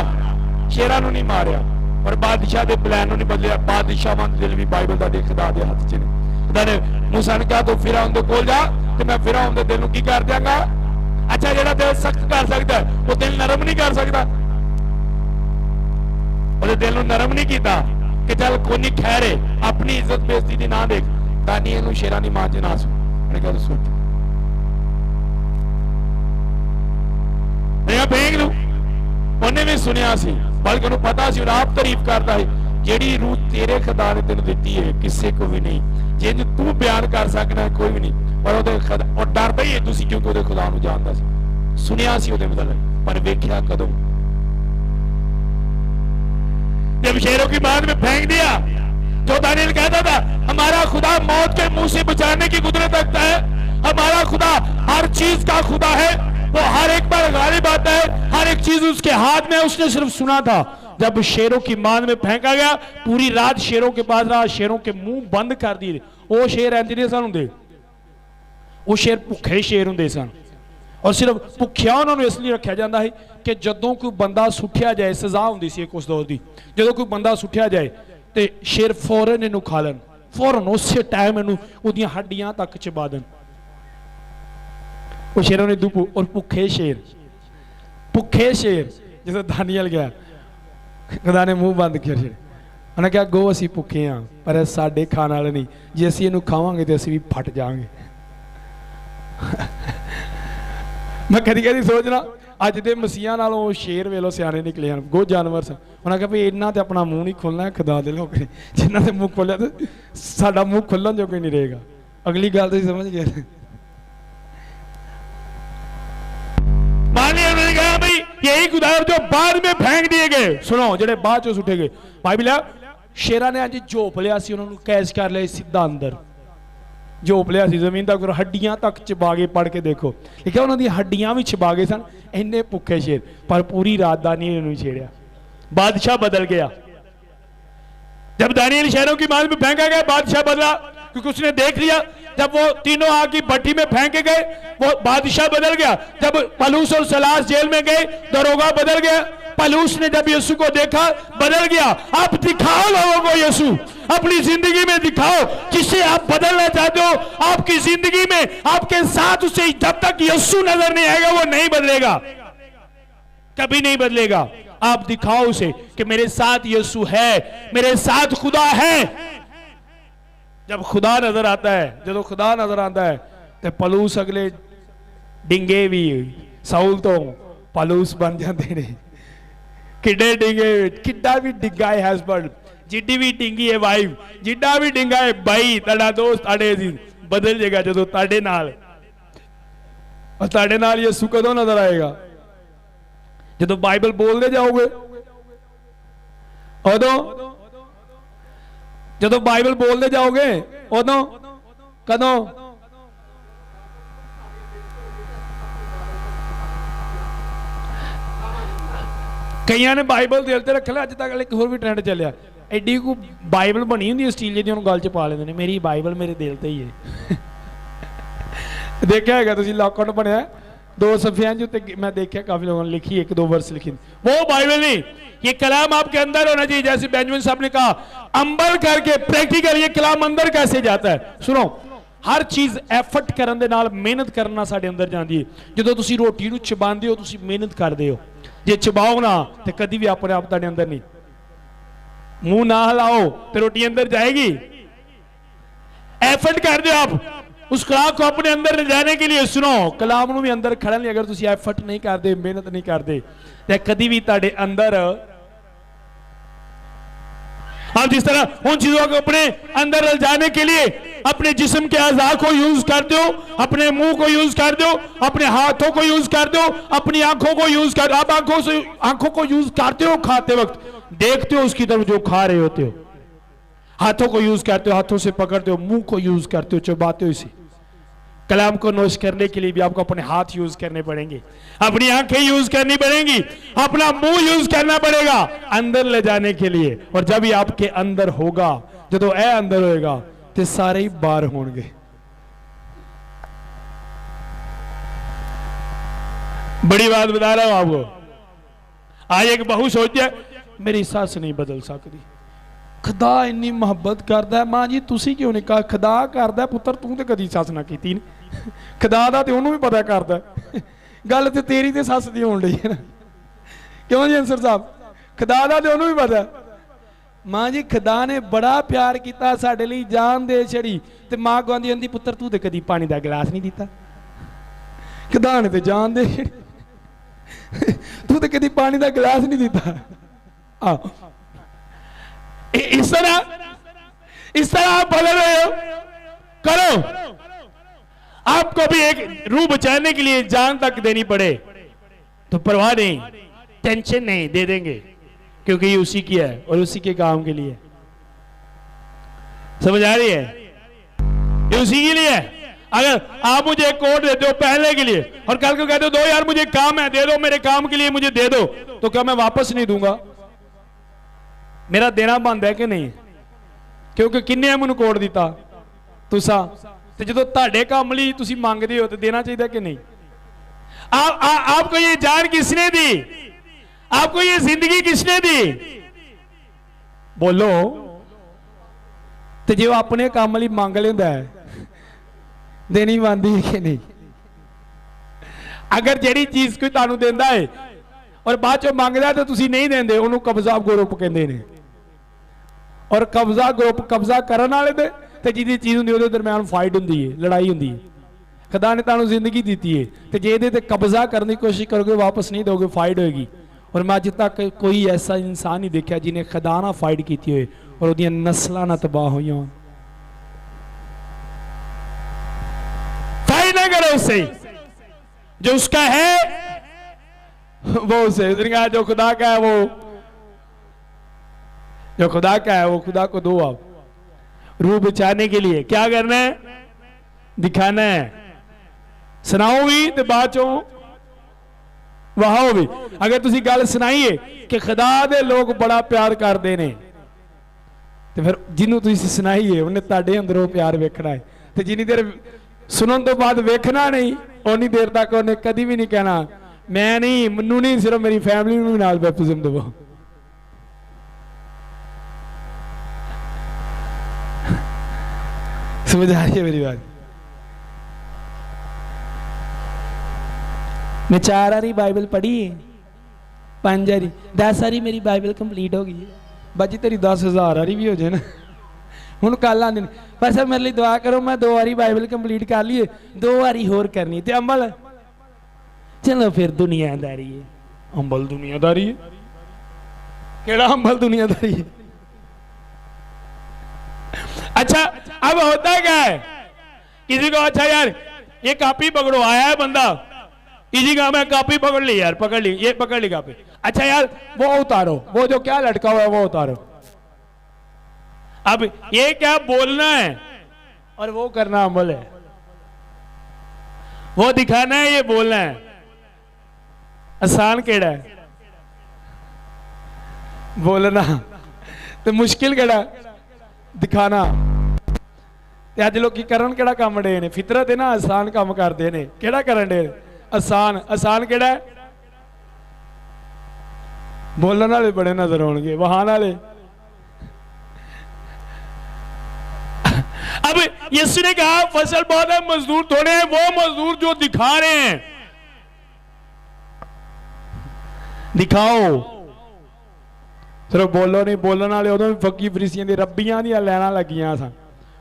शेरा नहीं मारिया, और बादशाह के प्लान नहीं बदलिया। बादशाह मन दिल भी बाइबल का खुदा के हाथ च नहीं। खुदा ने मूसा ने कहा तू फिरौन दे कोल जा ते मैं फिरौन दे दिल नूं की कर दियांगा। अच्छा, जेड़ा दिल सख्त कर सकता है वो दिल नरम नहीं कर सकता। ਉਹਦੇ दिल नूं नरम नहीं किया कि चल कोई नहीं ठहरे, अपनी इज्जत बेइज्जती दी ना देख, दानियल नूं शेरां दी मां च ना सुन। मैंने कहा सुन, मैं फेंक लूं, उन्हें भी सुनिया सी, बल्कि उन्हें पता सी, आप तारीफ करता है, जेड़ी रूह तेरे खुदा ने तेन दी है किसी को भी नहीं, जिंज तू बयान कर सकना कोई भी नहीं। और और डरदा ही है तुसी, क्योंकि ਉਹਦੇ खुदा ਨੂੰ ਜਾਣਦਾ ਸੀ, सुनिया सी ਉਹਦੇ मतलब, पर वेख्या कदों जब शेरों की बात में फेंक दिया। जो दानियल कहता था हमारा खुदा मौत के मुंह से बचाने की कुदरत रखता है, हमारा खुदा हर चीज का खुदा है, वो हर एक पर गालिब आता है, हर एक चीज उसके हाथ में। उसने सिर्फ सुना था, जब शेरों की मान में फेंका गया, पूरी रात शेरों के पास रहा, शेरों के मुंह बंद कर दिए। वो शेर ऐसे नहीं सन होंगे, वो शेर भुखे शेर होंगे सन, और सिर्फ भुखिया उन्होंने इसलिए रखा जाता है कि जदों कोई बंदा सुठिया जाए, सजा होंगी सी उस दौर की, जो कोई बंदा सुठिया जाए तो शेर फौरन इनू खा लेन, फौरन उस टाइम इनू उहदियां हड्डियां तक चबा देन। वो शेरों ने दुपू और भुखे शेर, भुखे शेर जिसे दानियल गया, खुदा ने मुंह बंद किया। शेर उन्हें कहा गो असी भुखे हाँ, पर साडे खाने वाले नहीं, जे असी इनू खावांगे तो असी भी फट जाएंगे। मैं कदी कदी सोचना अज दे मसीहा नालों शेर वेलो सियाने निकले हैं, गो जानवर सन। उन्हें कहा भी इन्हों तो अपना मूँह नहीं खोलना है, खुदा दे लोग जिन्होंने मूँह खोलिया तो साडा मूँह खुलन जो कोई नहीं रहेगा। अगली गल तो समझ गए। मान लिया उन्होंने कहा भाई यही खुदा जो बाद में फेंक दिए गए, सुनो जेडे बाद चो सुटे गए। बाइबल शेरा ने अज झोप लिया, उन्होंने कैच कर लिया सीधा अंदर, झोप लिया जमीन तक, हड्डियां तक चबा के। पढ़ के देखो लिखा उन्होंने हड्डियां भी चबा गए सन, इन्ने भुखे शेर, पर पूरी रात दानियल ने छेड़िया, बादशाह बदल गया। जब दानियल शहरों की माल में फेंका गया बादशाह बदला, क्योंकि उसने देख लिया जब वो तीनों आग की भट्टी में फेंके गए वो बादशाह बदल गया। जब पलूस और सलास जेल में गए दरोगा बदल गया। पलूस ने जब यीशु को देखा बदल गया। आप दिखाओ लोगों को यीशु, अपनी जिंदगी में दिखाओ जिसे आप बदलना चाहते हो। आपकी जिंदगी में आपके साथ उसे जब तक यीशु नजर नहीं आएगा वो नहीं बदलेगा, कभी नहीं बदलेगा। आप दिखाओ उसे कि मेरे साथ यीशु है, मेरे साथ खुदा है। जब खुदा नजर आता है, जब खुदा नजर आता है तो पलूस अगले डिंगे भी साउल तो पलूस बन जाते ने। किडे डिंगे, किड्डा भी डिंगा है हस्बैंड, जिड्डी भी डिंगी है वाइफ, जिड्डा भी डिंगा है भाई, ताड़ा दोस्त ताड़े अजीज बदल जाएगा जो ताड़े नाल। और ताड़े नाल यीशु कदों नजर आएगा? जो बाइबल बोलते जाओगे उदों, जो बाइबल बोलते जाओगे उदों, कदों? कई ने बाइबल दिल से रख लिया। अज तक एक होर भी ट्रेंड चलिया, एडी को बाइबल बनी होंगी स्टील जी गल च पा लेंगे, मेरी बाइबल मेरे दिल से ही है। देखा है तुम लॉकआउट बनया 2 सफिया मैं देखा काफी लोगों ने लिखी, 1-2 वर्ष लिखी। वो बाइबल नहीं, ये कलाम आपके अंदर होना चाहिए। जैसे बेंजामिन साहब ने कहा अंबल करके प्रैक्टिकल ये कलाम अंदर कैसे जाता है। सुनो, हर चीज एफर्ट करने दे नाल मेहनत करना साडे अंदर जाती है। जो तुम रोटी नूं चबांदे हो तुसीं मेहनत करते हो, जे चबाओ ना तो कभी भी अपने आप तुहाडे अंदर नहीं, मुंह ना हिलाओ तो रोटी अंदर जाएगी। एफर्ट कर दो आप उस कलाम को अपने अंदर ले जाने के लिए। सुनो, कलाम नूं भी अंदर खड़न लई अगर तुसीं एफर्ट नहीं करते, मेहनत नहीं करते तो कभी भी तुहाडे अंदर, आप जिस तरह उन चीजों को अपने अंदर ले जाने के लिए अपने जिस्म के अज़ा को यूज करते हो, अपने मुंह को यूज करते हो, अपने हाथों को यूज करते हो, अपनी आंखों को यूज कर, आप आंखों को यूज करते हो, खाते वक्त देखते हो उसकी तरफ जो खा रहे होते हो, हाथों को यूज करते हो, हाथों से पकड़ते हो, मुंह को यूज करते हो, चबाते हो। इसे कलाम को नोश करने के लिए भी आपको अपने हाथ यूज करने पड़ेंगे, अपनी आंखें यूज करनी पड़ेंगी, अपना मुंह यूज करना पड़ेगा अंदर ले जाने के लिए। और जब ही आपके अंदर होगा, जो ए अंदर होएगा तो सारे ही बाहर होंगे। बड़ी बात बता रहा हूं आपको। आज एक बहू सोचे मेरी सस नहीं बदल सकती, खुदा इन्नी मोहब्बत करता है। मां जी तुसी क्यों नहीं कहा? खुदा करता है पुत्र, तू तो कदी सस ना की। खुदा का तो उन्होंने भी पता करता है, गल तो तेरी तो सस की होन रही है ना, क्यों जी अंसर साहब? खुदा का तो उन्होंने भी पता। मां जी खुदा ने बड़ा प्यार किया साडे लई, जान दे छड़ी। ते मां कहंदी होंदी पुत्र तू तो कदी पानी का गिलास नहीं दिता। खुदा ने तो जान दे छड़ी, तू तो कदी पानी का गिलास नहीं दिता। इस तरह आप बदल रहे हो, करो। आपको भी एक रूह बचाने के लिए जान तक देनी पड़े तो परवाह नहीं, टेंशन नहीं, दे देंगे, क्योंकि ये उसी की है और उसी के काम के लिए। समझ आ रही है? ये उसी के लिए है। अगर आप मुझे एक कोड देते हो पहनने के लिए और कल को कहते हो दो यार मुझे काम है, दे दो, मेरे काम के लिए मुझे दे दो, तो क्या मैं वापस नहीं दूंगा? मेरा देना बंद है कि नहीं? क्योंकि किन्ने मैनू कोड दिता? तुसा। तो जो तुहाडे काम लई तुसी मंगदे हो तो देना चाहिए कि नहीं? आपको ये जान किसने दी? आपको ये जिंदगी किसने दी? बोलो। तो जो अपने काम लई मंग लेंदा है देनी बनती है कि नहीं? अगर जिहड़ी चीज कोई तुहानू देंदा है और बाद चों मंगदा तो तुसी नहीं देंदे, उन्होंने कब्जा ग्रुप कहंदे ने। और कब्जा ग्रुप कब्जा करने वाले दे ते जिहदी चीज हुंदी उहदे दरम्यान फाइट हुंदी है, लड़ाई हुंदी है। खुदा ने तुहानू जिंदगी दी है, तो जे इहदे ते कब्जा करने की कोशिश करोगे वापस नहीं दोगे, फाइट होएगी। और मैं अज तक कोई ऐसा इंसान नहीं देखा जिन्हें खुदा ना फाइट की होए और उहदियां नस्लां ना तबाह हुई होन। फाइट ना करो उससे, जो उसका है वो उसे, जो खुदा का है वो, जो खुदा का है वो खुदा को दो। आप रूह बचाने के लिए क्या करना है? दिखाना है, सुनाओ भी तो बाद चो वहाओ भी। अगर तुसी गल सुनाइए कि खुदा दे लोग बड़ा प्यार करते ने, तो फिर जिन्हों तुसी सुनाइए उन्हें तुहाडे अंदरों प्यार वेखना है। तो जिन्नी देर सुनने तो बाद वेखना नहीं, उन्नी देर तक उन्हें कभी भी नहीं कहना मैं नहीं, मन्नू नहीं, सिर्फ मेरी फैमिली में नाल बैप्टिज्म दवो। समझ आ रही है मेरी बात? मैं 4 बारी बाइबल पढ़ी है, 5 बारी, 10 बारी मेरी बाइबल कंप्लीट हो गई है। बाजी तेरी 10,000 बारी भी हो जाए ना, हूँ कल आने पर सर मेरे लिए दुआ करो, मैं 2 बारी बाइबल कंप्लीट कर ली है, 2 बारी होर करनी ते अमल। चलो फिर दुनियादारी है, अमल दुनियादारी है, केड़ा अमल दुनियादारी है? अच्छा अब होता क्या है, किसी को अच्छा यार ये कापी पकड़ो, आया है बंदा, किसी का मैं कापी पकड़ ली यार, पकड़ ली, ये पकड़ ली कापी, अच्छा यार वो उतारो, वो जो क्या लटका हुआ है वो उतारो। अब ये क्या बोलना है और वो करना अमल है, वो दिखाना है, ये बोलना है। आसान केड़ा है? बोलना। तो मुश्किल केड़ा? दिखाना। अज लोग करन केड़ा काम डे ने? फितरत है ना, आसान काम करते ने। केड़ा करन डे? आसान। आसान केड़ा है? बोलने वाले बड़े नजर आउणगे, वहान वाले। अब यीशु ने कहा फसल बहुत है, मजदूर थोड़े हैं। वो मजदूर जो दिखा रहे हैं, दिखाओ, सिर्फ बोलो नहीं। बोलने वाले उदों भी फकी फरीसियां दी रब्बियां दी लैना लगियां सन,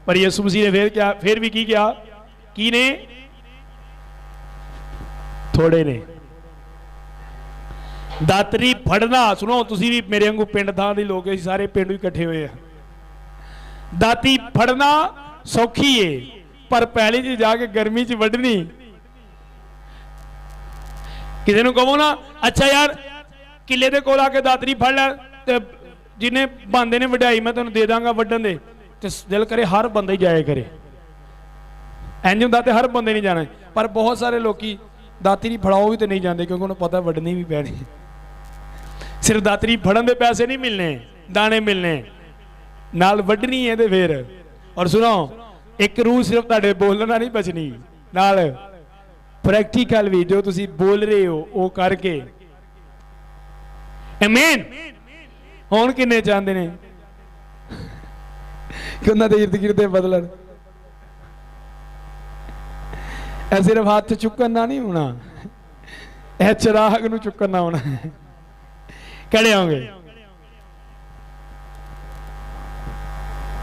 पर यीशु मसीह ने फिर क्या, फिर भी की किया? की ने? थोड़े ने। दातरी फड़ना, सुनो तुसी भी मेरे वांगू पिंड थां दे लोग, सारे पिंड इकट्ठे हुए हैं। दाती फड़ना सौखी है, पर पहली च जाके गर्मी च वड्ढनी। किसी ने कहो ना, अच्छा यार किले दे कोल आके दातरी फड़ लै, ते जिन्हें बंदे ने वड्ढाई मैं तेन दे दांगा वड्ढन दे, ते दिल करे हर बंदा ही जाया करे। इंज हुंदा ते हर बंदे नहीं जाना, पर बहुत सारे लोग दातरी फड़ाओ भी तो नहीं जाते, क्योंकि उन्हें पता वड्ढनी भी पैनी। सिर्फ दातरी फड़न दे पैसे नहीं मिलने, दाने मिलने, नाल वड्ढनी है। ते फिर और सुनो, एक रूह सिर्फ तुहाडे बोलना नहीं बचनी, नाल प्रैक्टिकल भी जो तुसी बोल रहे हो वो करके। आमीन। हुण किन्ने चाहते ने कि उन्हां दे इर्द गिर्द बदलन? सिर्फ हाथ चुकन ना नहीं होना, चिराग नूं चुकन ना होना। खड़े होंगे।